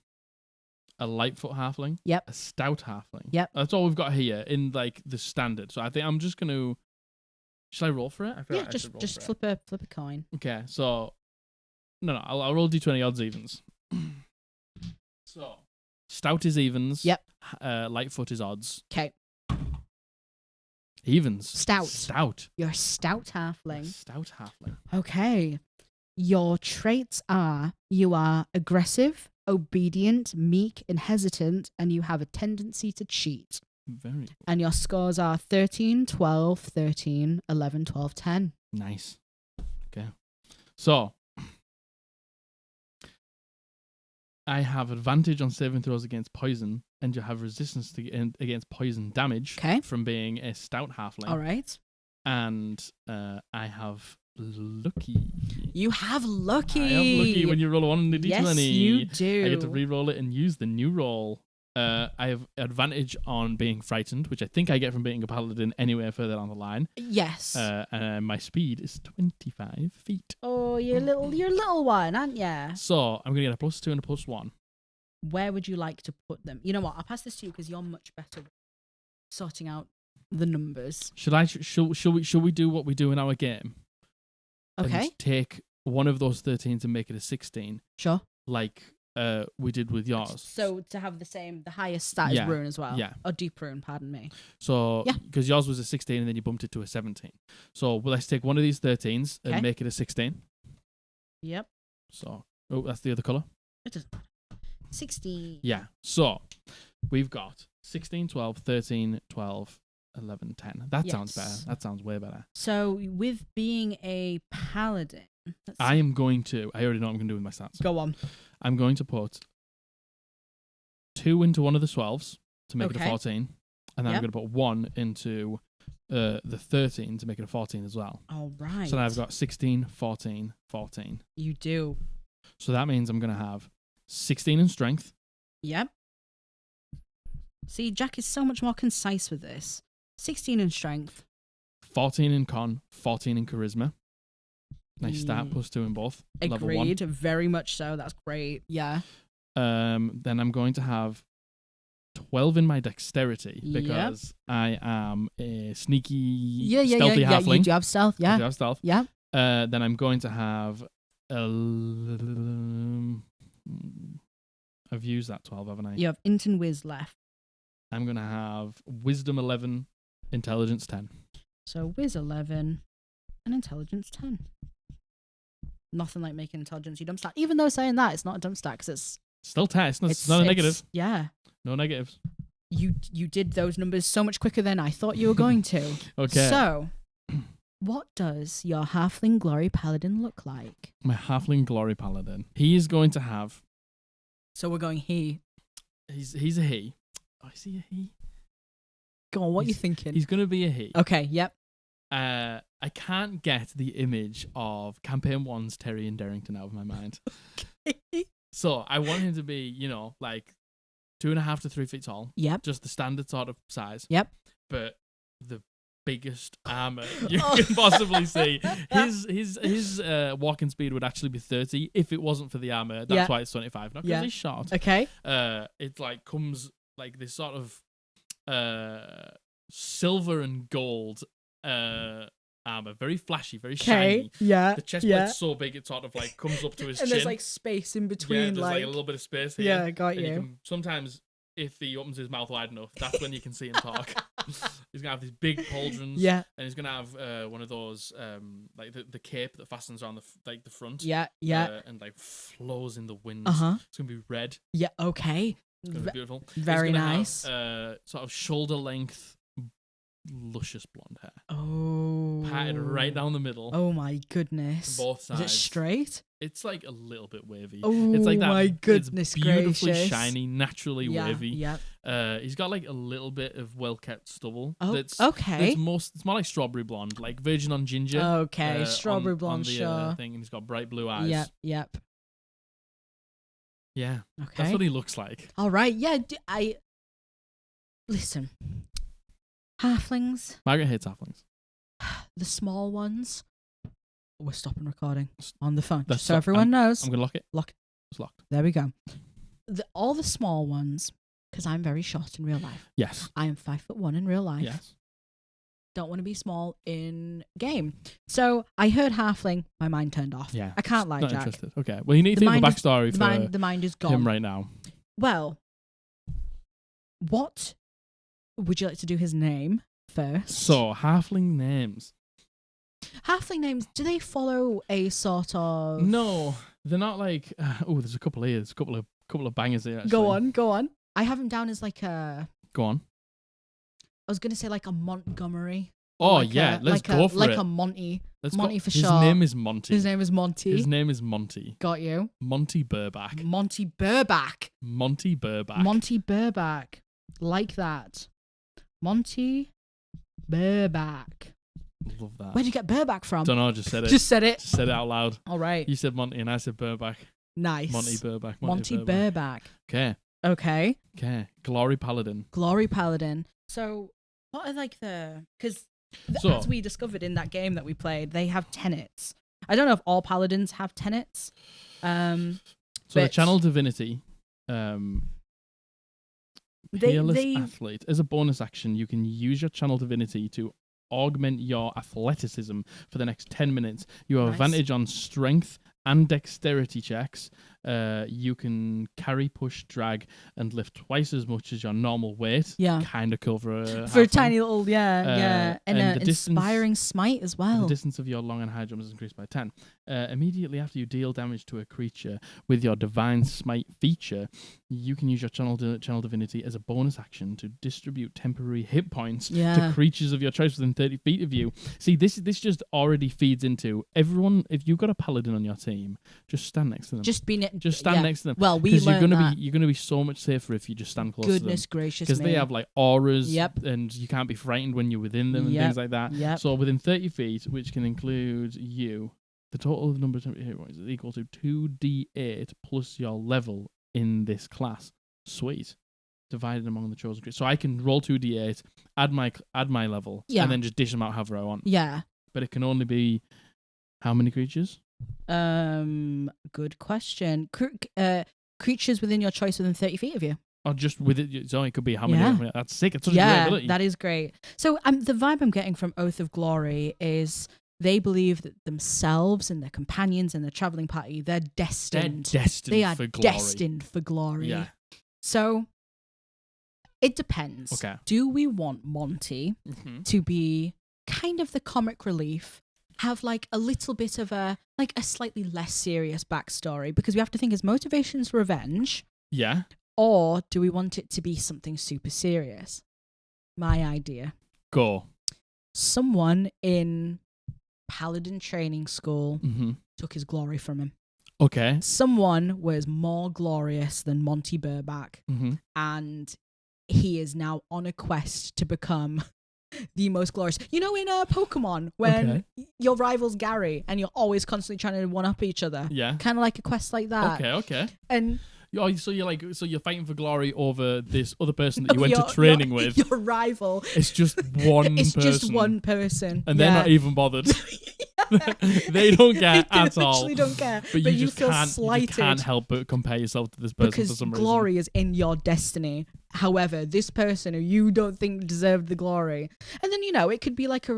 a lightfoot halfling. Yep. A stout halfling. Yep. That's all we've got here in like the standard. So I think I'm just going to... Should I roll for it? I feel Yeah, like I should roll just for flip a coin. it. Okay, so... No, I'll roll d20 odds evens. So, Stout is evens. Yep. Lightfoot is odds. Okay. Evens. Stout. You're a stout halfling. Stout halfling. Okay. Your traits are you are aggressive, obedient, meek, and hesitant, and you have a tendency to cheat. Very good. And your scores are 13, 12, 13, 11, 12, 10. Nice. Okay. So, I have advantage on saving throws against poison, and you have resistance against poison damage from being a stout halfling. All right. And I have lucky. You have lucky. I have lucky when you roll a 1 on the D20. Yes, you do. I get to re-roll it and use the new roll. I have advantage on being frightened, which I think I get from being a paladin anywhere further down the line. Yes. And my speed is 25 feet. Oh, you're a little one, aren't you? So I'm going to get a +2 and a +1. Where would you like to put them? You know what? I'll pass this to you because you're much better at sorting out the numbers. Should we do what we do in our game? Okay. And take one of those 13s and make it a 16. Sure. Like we did with yours. So to have the highest stat as rune as well. Yeah. Or deep rune, pardon me. So, because yours was a 16 and then you bumped it to a 17. So, let's take one of these 13s and make it a 16. Yep. So, that's the other colour. It doesn't matter. 16. Yeah. So, we've got 16, 12, 13, 12, 11, 10. That sounds better. That sounds way better. So, with being a paladin... I already know what I'm going to do with my stats. Go on. I'm going to put 2 into one of the 12s to make it a 14. And then I'm going to put 1 into the 13 to make it a 14 as well. All right. So now I've got 16, 14, 14. You do. So that means I'm going to have 16 in strength. Yep. See, Jack is so much more concise with this. 16 in strength. 14 in con, 14 in charisma. Nice start, +2 in both. Agreed. Level 1. Very much so. That's great. Yeah. Then I'm going to have 12 in my dexterity because I am a sneaky, stealthy halfling. You do have stealth. Yeah. I do have stealth. Yeah. Then I'm going to have I've used that 12, haven't I? You have int and whiz left. I'm going to have wisdom 11, intelligence 10. So whiz 11 and intelligence 10. Nothing like making intelligence your dump stat. Even though saying that, it's not a dump stat because it's still test. It's not a negative. Yeah. No negatives. You did those numbers so much quicker than I thought you were going to. Okay. So, what does your halfling glory paladin look like? My halfling glory paladin. He is going to have. So we're going he. He's a he. Oh, is he a he? Go on. What are you thinking? He's going to be a he. Okay. Yep. I can't get the image of Campaign 1's Terry and Darrington out of my mind. So I want him to be, like 2.5 to 3 feet tall. Yep. Just the standard sort of size. Yep. But the biggest armor you can possibly see. His walking speed would actually be 30 if it wasn't for the armor. That's why it's 25. Not because he's short. Okay. It like comes like this sort of silver and gold armor, very flashy, very shiny. Yeah. The chest plate's so big it sort of like comes up to his and chin. there's like space in between. Yeah, there's like a little bit of space here. Yeah, got and you. Can, sometimes if he opens his mouth wide enough, that's when you can see him talk. He's gonna have these big pauldrons. Yeah. And he's gonna have one of those like the cape that fastens around the front. Yeah. And like flows in the wind. Uh-huh. It's gonna be red. Yeah. Okay. It's gonna be beautiful. Very nice. Have, sort of shoulder length, luscious blonde hair. Oh. Patted right down the middle. Oh my goodness. Both sides. Is it straight? It's like a little bit wavy. Oh, it's like that. My goodness, it's beautifully gracious. shiny, naturally wavy. Yeah. He's got like a little bit of well-kept stubble. Oh, that's, okay. It's more like strawberry blonde, like virgin on ginger. Okay, strawberry blonde, on the, sure. Thing, and he's got bright blue eyes. Yep. Yeah. Okay. That's what he looks like. All right. Yeah. Listen. Halflings. Margaret hates halflings. The small ones. We're stopping recording on the phone, That's just so everyone knows. I'm gonna lock it. Lock it. It's locked. There we go. All the small ones, because I'm very short in real life. Yes. I am 5'1" in real life. Yes. Don't want to be small in game. So I heard halfling, my mind turned off. Yeah. I can't lie, Not Jack. interested. Okay. Well, you need to think of the backstory for the mind is gone him right now. Well, What would you like to do his name first? So, halfling names. Halfling names, do they follow a sort of... No, they're not like... there's a couple here. There's a couple of bangers here, actually. Go on. I have him down as like a... Go on. I was going to say like a Montgomery. Oh, like yeah, let's like go for like it. Like a Monty. Let's Monty go. for His sure. name is Monty. His name is Monty. His name is Monty. Got you. Monty Burback. Monty Burback. Monty Burback. Monty Burback. Like that. Monty Burback. Love that. Where'd you get Burback from? Don't know, just said it. Just said it. Just said it out loud. All right. You said Monty and I said Burback. Nice. Monty Burback. Monty Burback. Okay. Okay. Glory Paladin. Glory Paladin. So, what are like the... Because as we discovered in that game that we played, they have tenets. I don't know if all paladins have tenets. So the channel divinity, Peerless Athlete. As a bonus action, you can use your channel divinity to augment your athleticism for the next 10 minutes. You have advantage on strength and dexterity checks. You can carry, push, drag, and lift twice as much as your normal weight. Yeah. Kind of cool for a tiny little, And an inspiring smite as well. The distance of your long and high jumps is increased by 10. Immediately after you deal damage to a creature with your divine smite feature, you can use your channel divinity as a bonus action to distribute temporary hit points to creatures of your choice within 30 feet of you. See, this just already feeds into everyone. If you've got a paladin on your team, just stand next to them. Just stand next to them. Well, we learned you're gonna be so much safer if you just stand close to them. Goodness gracious, because they have like auras. Yep. And you can't be frightened when you're within them and things like that. Yep. So within 30 feet, which can include you, the total number of hit points is equal to 2d8 plus your level in this class. Sweet. Divided among the chosen creatures. So I can roll 2d8, add my level, and then just dish them out however I want. Yeah. But it can only be how many creatures? Good question. Creatures within your choice within 30 feet of you. Or just with it, so it could be how many. That's sick. It's such a great ability. That is great. So the vibe I'm getting from Oath of Glory is they believe that themselves and their companions and their traveling party, they're destined. They are for glory. Destined for glory. Yeah. So it depends. Okay. Do we want Monty to be kind of the comic relief, have like a little bit of a slightly less serious backstory? Because we have to think his motivation's revenge. Yeah. Or do we want it to be something super serious? My idea. Go. Someone in Paladin training school took his glory from him. Okay. Someone was more glorious than Monty Burback. And he is now on a quest to become the most glorious. You know, in Pokemon, when your rival's Gary and you're always constantly trying to one-up each other. Yeah. Kind of like a quest like that. Okay. And... So you're fighting for glory over this other person that you went to training with. Your rival. It's just one person. It's just one person. And they're not even bothered. They don't care at all. They literally don't care. But you feel slighted. You can't help but compare yourself to this person for some reason. Because glory is in your destiny. However, this person who you don't think deserved the glory. And then, it could be like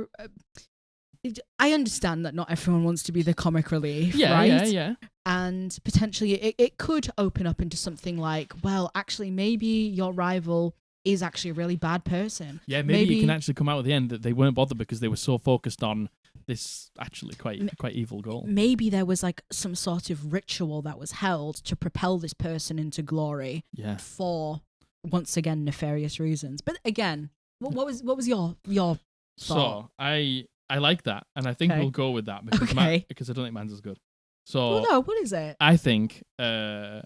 I understand that not everyone wants to be the comic relief, right? Yeah. And potentially it could open up into something like, well, actually, maybe your rival is actually a really bad person. Yeah, maybe it can actually come out at the end that they weren't bothered because they were so focused on this actually quite evil goal. Maybe there was like some sort of ritual that was held to propel this person into glory for, once again, nefarious reasons. But again, what was your thought? So I like that, and I think we'll go with that because because I don't think mine's as good. So well, no, what is it? I think when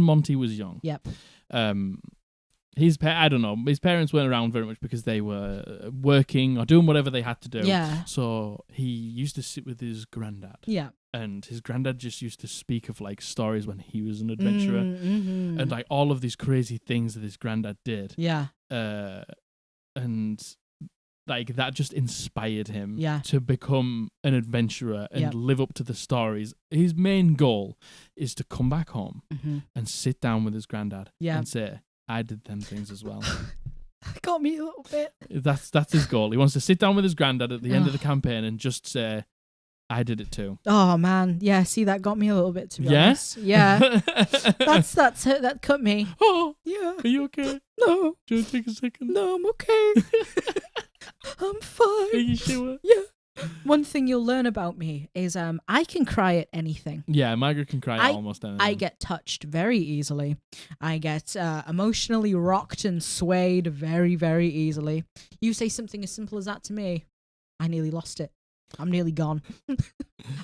Monty was young, his parents weren't around very much because they were working or doing whatever they had to do. Yeah. So he used to sit with his granddad. Yeah. And his granddad just used to speak of like stories when he was an adventurer and like all of these crazy things that his granddad did. Yeah. And like that just inspired him to become an adventurer and live up to the stories. His main goal is to come back home and sit down with his granddad and say, I did them things as well. Got me a little bit. That's his goal. He wants to sit down with his granddad at the end of the campaign and just say, I did it too. Oh man, yeah. See, that got me a little bit, to be Yeah? honest. Yeah, that cut me. Oh, Yeah. are you okay? No, Do you want to take a second? no, I'm okay. I'm fine. Are you sure? Yeah. One thing you'll learn about me is I can cry at anything. Yeah, Margaret can cry at almost anything. I get touched very easily. I get emotionally rocked and swayed very, very easily. You say something as simple as that to me, I nearly lost it. I'm nearly gone.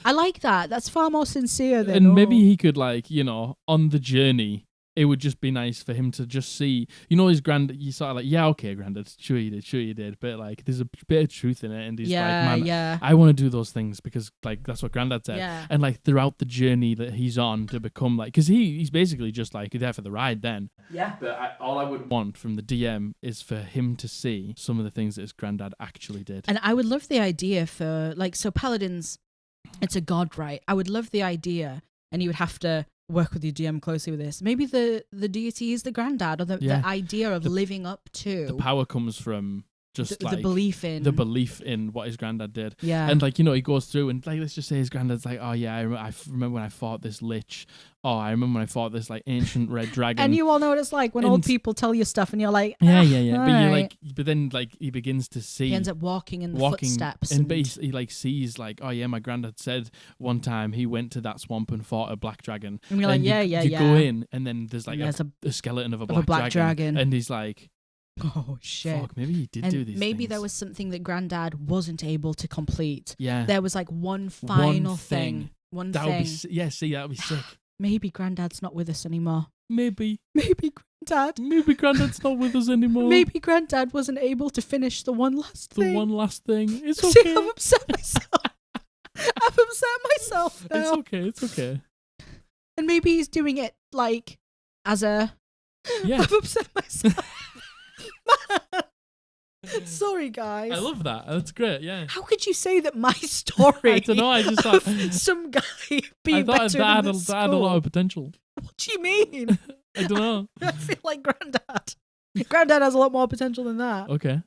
I like that. That's far more sincere than... And maybe he could, like, you know, on the journey, it would just be nice for him to just see, you know, his granddad, you sort of like, yeah, okay, granddad, sure you did. But, like, there's a bit of truth in it. And he's like, man, I want to do those things because, like, that's what granddad said. Yeah. And, like, throughout the journey that he's on to become, like, because he's basically just, like, there for the ride then. Yeah. But all I would want from the DM is for him to see some of the things that his granddad actually did. And I would love the idea for, like, so paladins, it's a god, right? I would love the idea, and you would have to work with your DM closely with this. Maybe the deity is the granddad, or the idea of living up to. The power comes from just the belief in what his granddad did. Yeah. And, like, you know, he goes through and, like, let's just say his granddad's like, oh yeah, I remember when I fought this lich. Oh, I remember when I fought this, like, ancient red dragon. And you all know what it's like when old people tell you stuff and you're like, yeah. But you're like, but then, like, he begins to see. He ends up walking in the footsteps. And he like sees, like, oh yeah, my granddad said one time he went to that swamp and fought a black dragon. And you're like, you go in and then there's like a skeleton of a black dragon. And he's like, oh shit! Fuck, maybe he did do these maybe things. there was something that Granddad wasn't able to complete. Yeah. There was like one final thing. One that thing. Would be, that would be sick. Maybe Granddad's not with us anymore. Maybe Granddad. Maybe Granddad's not with us anymore. Maybe Granddad wasn't able to finish the one last thing. The one last thing. It's okay. See, I've upset myself. I've upset myself now. It's okay. And maybe he's doing it like as a... Yeah. I've upset myself. Sorry, guys. I love that. That's great. Yeah. How could you say that my story? I don't know. I just thought some guy being better than the school. That had a lot of potential. What do you mean? I don't know. I feel like Granddad. Granddad has a lot more potential than that. Okay.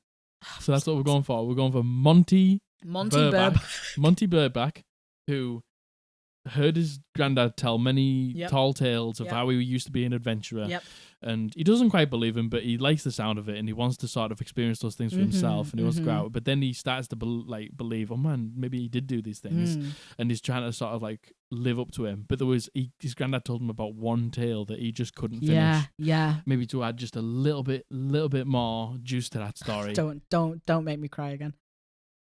So that's what we're going for. We're going for Monty Burback. Monty Burback, who heard his granddad tell many tall tales of how he used to be an adventurer. Yep. And he doesn't quite believe him, but he likes the sound of it and he wants to sort of experience those things for himself and he wants to go out. But then he starts to believe, oh man, maybe he did do these things. And he's trying to sort of like live up to him. But his granddad told him about one tale that he just couldn't finish. Yeah. Maybe to add just a little bit more juice to that story. Don't make me cry again.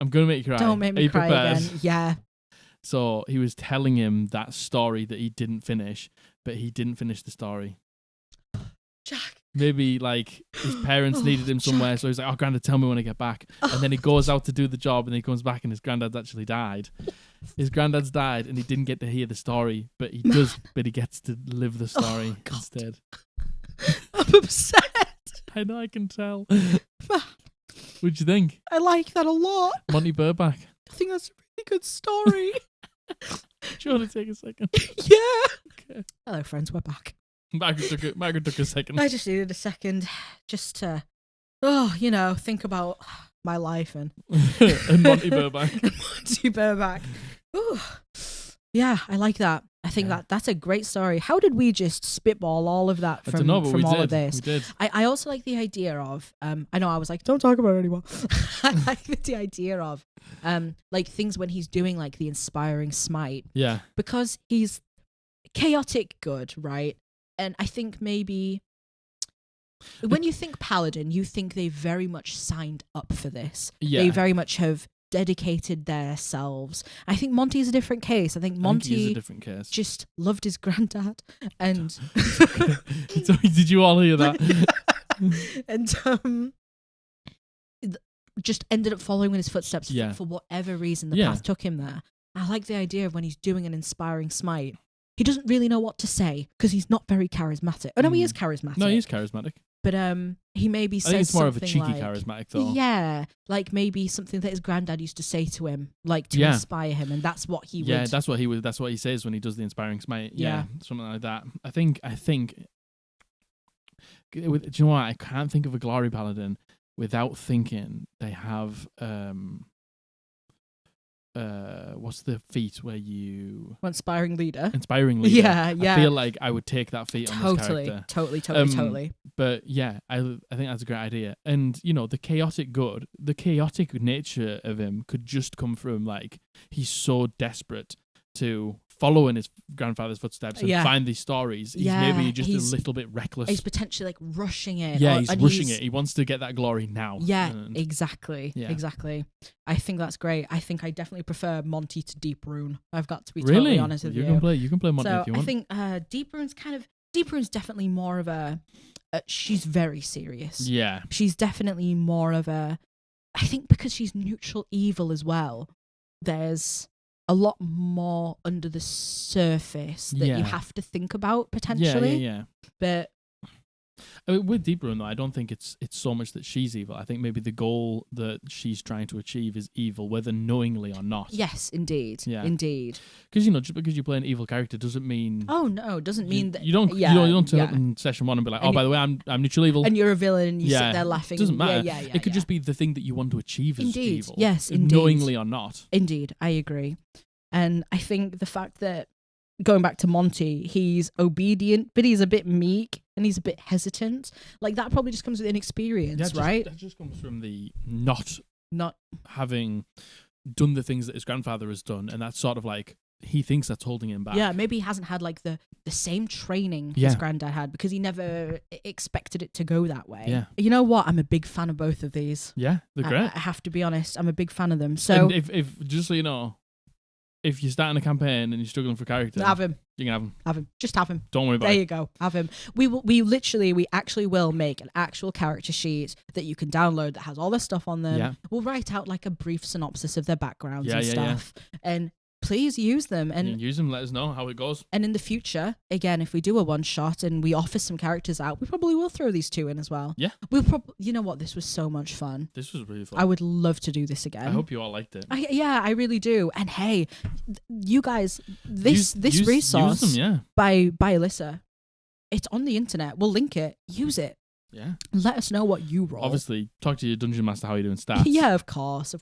I'm going to make you cry. Don't make me cry again. Yeah. So he was telling him that story that he didn't finish, but he didn't finish the story. Jack. Maybe like his parents needed him somewhere, Jack. so he's like, "Oh, Granddad, tell me when I get back." And then he goes out to do the job, and he comes back, and his granddad's actually died. His granddad's died, and he didn't get to hear the story, but he does. But he gets to live the story instead. I'm upset. I know, I can tell. What'd you think? I like that a lot. Monty Burback. I think that's a really good story. Do you want to take a second? Yeah. Okay. Hello, friends. We're back. Margaret took a second. I just needed a second just to, think about my life and Monty Burback. Monty Burback. Ooh. Yeah, I like that. I think that's a great story. How did we just spitball all of that from all of this? We did. I also like the idea of, I know I was like, don't talk about it anymore. I like the idea of, like things when he's doing like the inspiring smite. Yeah. Because he's chaotic good, right? And I think maybe when you think Paladin, you think they very much signed up for this. Yeah. They very much have dedicated themselves. I think Monty is a different case. I think Monty is a different case. Just loved his granddad and did you all hear that? And just ended up following in his footsteps for whatever reason the path took him there. I like the idea of when he's doing an inspiring smite. He doesn't really know what to say because he's not very charismatic. Oh no, he is charismatic. No, he's charismatic. But he maybe says I think it's more of a cheeky like, charismatic though. Yeah, like maybe something that his granddad used to say to him, like to inspire him, and that's what he would. Yeah, that's what he would. That's what he says when he does the inspiring smite. Yeah, something like that. I think. Do you know what? I can't think of a glory paladin without thinking they have what's the feat where you Inspiring leader. inspiring leader? Yeah. I feel like I would take that feat on this character. Totally. But yeah, I think that's a great idea. And the chaotic good, the chaotic nature of him could just come from like he's so desperate to follow in his grandfather's footsteps and find these stories. He's maybe just a little bit reckless. He's potentially like rushing it. Yeah, he's rushing it. He wants to get that glory now. Yeah, exactly. I think that's great. I think I definitely prefer Monty to Deep Rune. I've got to be totally honest with you. You can play Monty if you want. I think Deep Rune's definitely more of a. She's very serious. Yeah. She's definitely more of a. I think because she's neutral evil as well. There's a lot more under the surface that you have to think about potentially. Yeah. But I mean, with Deep Rune, though, I don't think it's so much that she's evil. I think maybe the goal that she's trying to achieve is evil, whether knowingly or not. Yes, indeed. Yeah. Indeed. Because just because you play an evil character doesn't mean. Oh no, doesn't mean that you don't. You don't turn up in session 1 and be like, by the way, I'm neutral evil, and you're a villain, and you sit there laughing. It doesn't matter. Yeah. It could just be the thing that you want to achieve as indeed. evil. Yes, indeed. Knowingly or not. Indeed, I agree. And I think the fact that, going back to Monty, he's obedient, but he's a bit meek and he's a bit hesitant. Like, that probably just comes with inexperience, right? That just comes from the not having done the things that his grandfather has done. And that's sort of like, he thinks that's holding him back. Yeah, maybe he hasn't had like the same training his granddad had because he never expected it to go that way. Yeah. You know what? I'm a big fan of both of these. Yeah, they're great. I have to be honest. I'm a big fan of them. So, and if just so you know, if you're starting a campaign and you're struggling for character, have him. You can have him. Have him. Just have him. Don't worry about it. There you go. Have him. We actually will make an actual character sheet that you can download that has all their stuff on them. Yeah. We'll write out like a brief synopsis of their backgrounds and Yeah. stuff. And please use them. And use them. Let us know how it goes. And in the future, again, if we do a one shot and we offer some characters out, we probably will throw these two in as well. Yeah. We'll probably. You know what? This was so much fun. This was really fun. I would love to do this again. I hope you all liked it. I really do. And hey, you guys, this resource use them, by Alyssa, it's on the internet. We'll link it. Use it. Yeah. Let us know what you roll. Obviously, talk to your dungeon master how you're doing stats. Yeah, of course.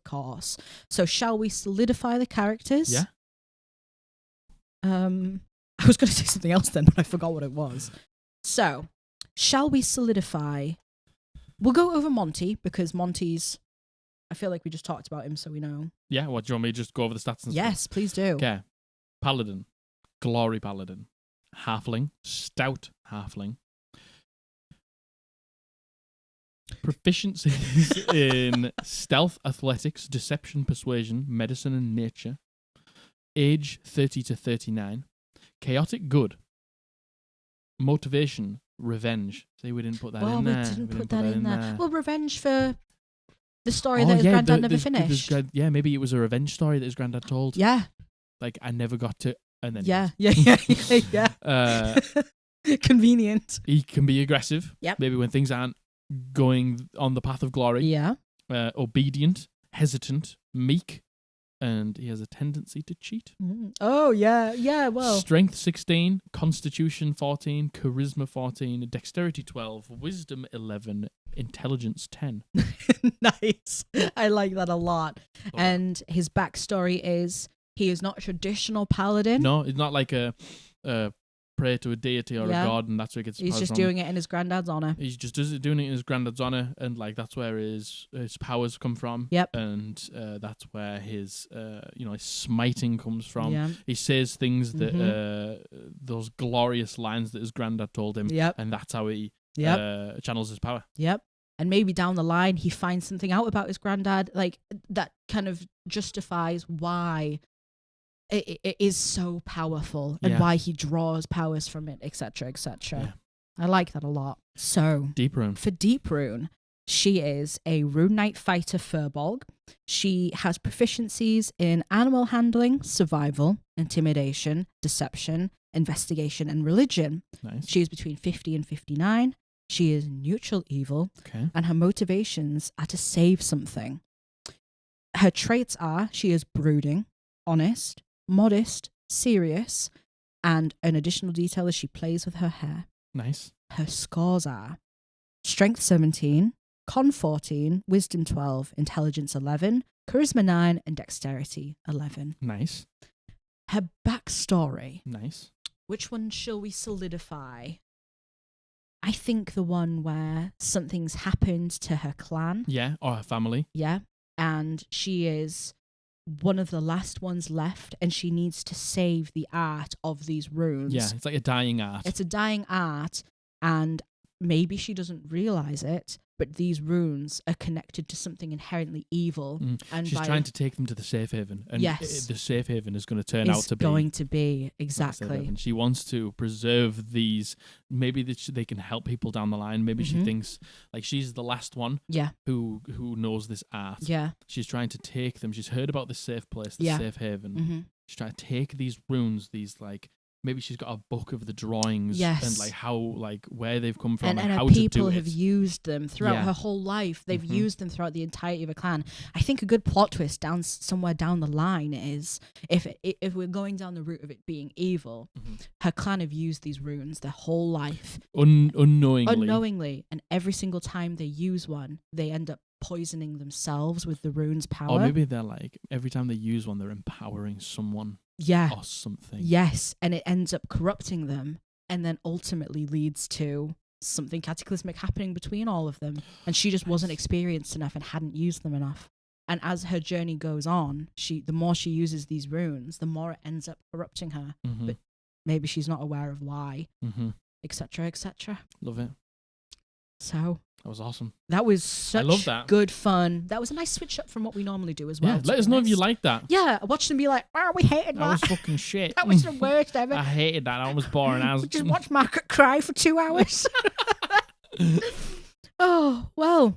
So shall we solidify the characters? Yeah. I was going to say something else then, but I forgot what it was. So, shall we solidify? We'll go over Monty because Monty's. I feel like we just talked about him, so we know. Yeah. What, do you want me to just go over the stats and stuff? Yes, please do. Okay. Paladin, Glory Paladin, Halfling, Stout Halfling. Proficiencies in Stealth, Athletics, Deception, Persuasion, Medicine, and Nature. Age 30 to 39. Chaotic Good. Motivation, Revenge. See, we didn't put that in there. We didn't put that in there. Well, revenge for the story that his granddad never finished. Maybe it was a revenge story that his granddad told. Yeah. Like, I never got to... And then Yeah. Convenient. He can be aggressive. Yep. Maybe when things aren't going on the path of glory. Yeah. Obedient, hesitant, meek, and he has a tendency to cheat. Oh, yeah, well. Strength 16, Constitution 14, Charisma 14, Dexterity 12, Wisdom 11, Intelligence 10. Nice. I like that a lot. And his backstory is he is not a traditional paladin. No, it's not like a pray to a deity or a god, and that's where he gets his He's powers just from. doing it in his granddad's honor. He's just doing it in his granddad's honor, and like that's where his powers come from. Yep. And that's where his his smiting comes from. Yeah. He says things that those glorious lines that his granddad told him. Yep. And that's how he channels his power. Yep. And maybe down the line he finds something out about his granddad, like that kind of justifies why it is so powerful and why he draws powers from it, etc., etc. Yeah. I like that a lot. So, Deep Rune. For Deep Rune, she is a Rune Knight fighter Furbolg. She has proficiencies in animal handling, survival, intimidation, deception, investigation, and religion. Nice. She is between 50 and 59. She is neutral evil. Okay. And her motivations are to save something. Her traits are she is brooding, honest, modest, serious, and an additional detail is she plays with her hair. Nice. Her scores are Strength 17, Con 14, Wisdom 12, Intelligence 11, Charisma 9 and Dexterity 11. Nice. Her backstory. Nice. Which one shall we solidify? I think the one where something's happened to her clan. Yeah, or her family. Yeah. And she is one of the last ones left, and she needs to save the art of these runes. Yeah, it's like a dying art. It's a dying art, and maybe she doesn't realize it, but these runes are connected to something inherently evil. And she's trying to take them to the safe haven. And yes, the safe haven is going to turn out to be... going to be, exactly. And she wants to preserve these. Maybe they can help people down the line. Maybe she thinks like she's the last one who knows this art. Yeah. She's trying to take them. She's heard about this safe place, the safe haven. She's trying to take these runes, these like... Maybe she's got a book of the drawings and like how, like where they've come from and how to do it. People have used them throughout her whole life. They've used them throughout the entirety of a clan. I think a good plot twist somewhere down the line is if we're going down the route of it being evil, her clan have used these runes their whole life unknowingly, and every single time they use one, they end up poisoning themselves with the rune's power. Or maybe they're like every time they use one, they're empowering someone. Or something. Yes, and it ends up corrupting them, and then ultimately leads to something cataclysmic happening between all of them. And she just wasn't experienced enough and hadn't used them enough. And as her journey goes on, the more she uses these runes, the more it ends up corrupting her. But maybe she's not aware of why, etc., etc. Love it. So that was awesome. That was such good fun. That was a nice switch up from what we normally do as well. Yeah, let us know if you like that. Yeah, watch them be like, "Oh, we hated that. That was fucking shit. That was the worst ever. I hated that. That was boring as." We just watched Margaret cry for 2 hours. Oh well,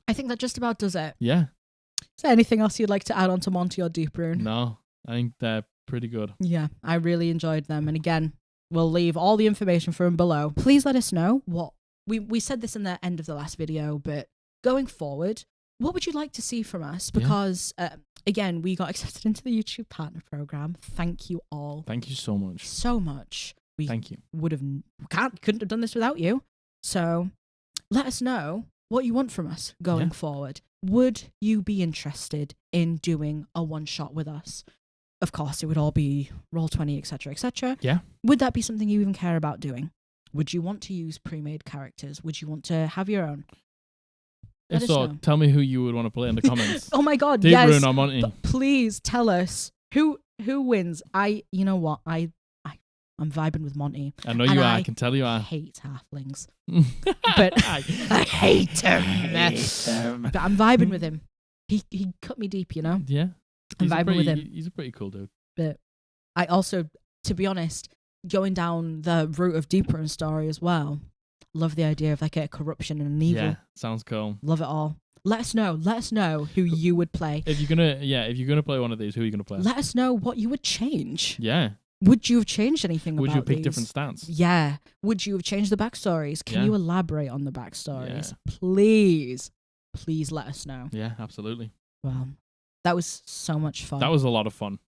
I think that just about does it. Yeah. Is there anything else you'd like to add on to Monty or Deep Rune? No, I think they're pretty good. Yeah, I really enjoyed them, and again, we'll leave all the information for them below. Please let us know what. We said this in the end of the last video, but going forward, what would you like to see from us? Because, again, we got accepted into the YouTube Partner Program. Thank you all. Thank you so much. So much. Thank you. Couldn't have done this without you. So let us know what you want from us going forward. Would you be interested in doing a one-shot with us? Of course, it would all be Roll20, etc., etc. Yeah. Would that be something you even care about doing? Would you want to use pre-made characters? Would you want to have your own? If so, tell me who you would want to play in the comments. Oh my god, Deep yes. Rune or Monty. But please tell us who wins. You know what? I'm vibing with Monty. I know you are. I can tell you are. I hate halflings. But I hate them. But I'm vibing with him. He cut me deep, you know? Yeah. I'm vibing with him. He's a pretty cool dude. But I also, to be honest, going down the route of Deep Rune story as well. Love the idea of like a corruption and an evil. Yeah, sounds cool. Love it all. Let us know who you would play. If you're gonna play one of these, who are you gonna play? Let us know what you would change. Yeah. Would you have changed anything Would about you pick these? different stats? Yeah. Would you have changed the backstories? Can you elaborate on the backstories? Yeah. Please let us know. Yeah, absolutely. Well, that was so much fun. That was a lot of fun.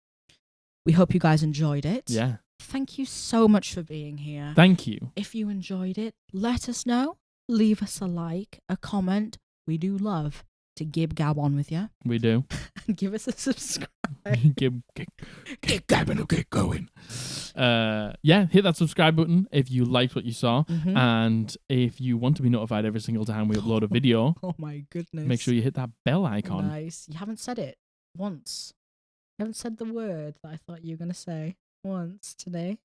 We hope you guys enjoyed it. Yeah. Thank you so much for being here. Thank you. If you enjoyed it, let us know. Leave us a like, a comment. We do love to gab on with you. We do. And give us a subscribe. Get gabbing or get going. Hit that subscribe button if you liked what you saw. Mm-hmm. And if you want to be notified every single time we upload a video, oh my goodness, make sure you hit that bell icon. Nice. You haven't said it once. You haven't said the word that I thought you were going to say once today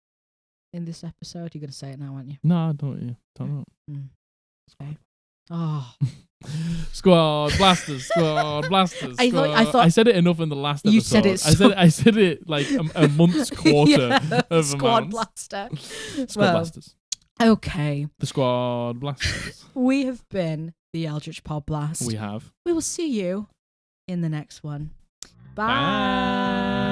in this episode. You're going to say it now, aren't you? No, don't know. Okay. Oh. Squad blasters. I thought I said it enough in the last episode. You said it. I said it like a month's quarter of Squad amount. blaster. Squad blasters. Okay. The squad blasters. We have been the Eldritch Podblast. We have. We will see you in the next one. Bye. Bye.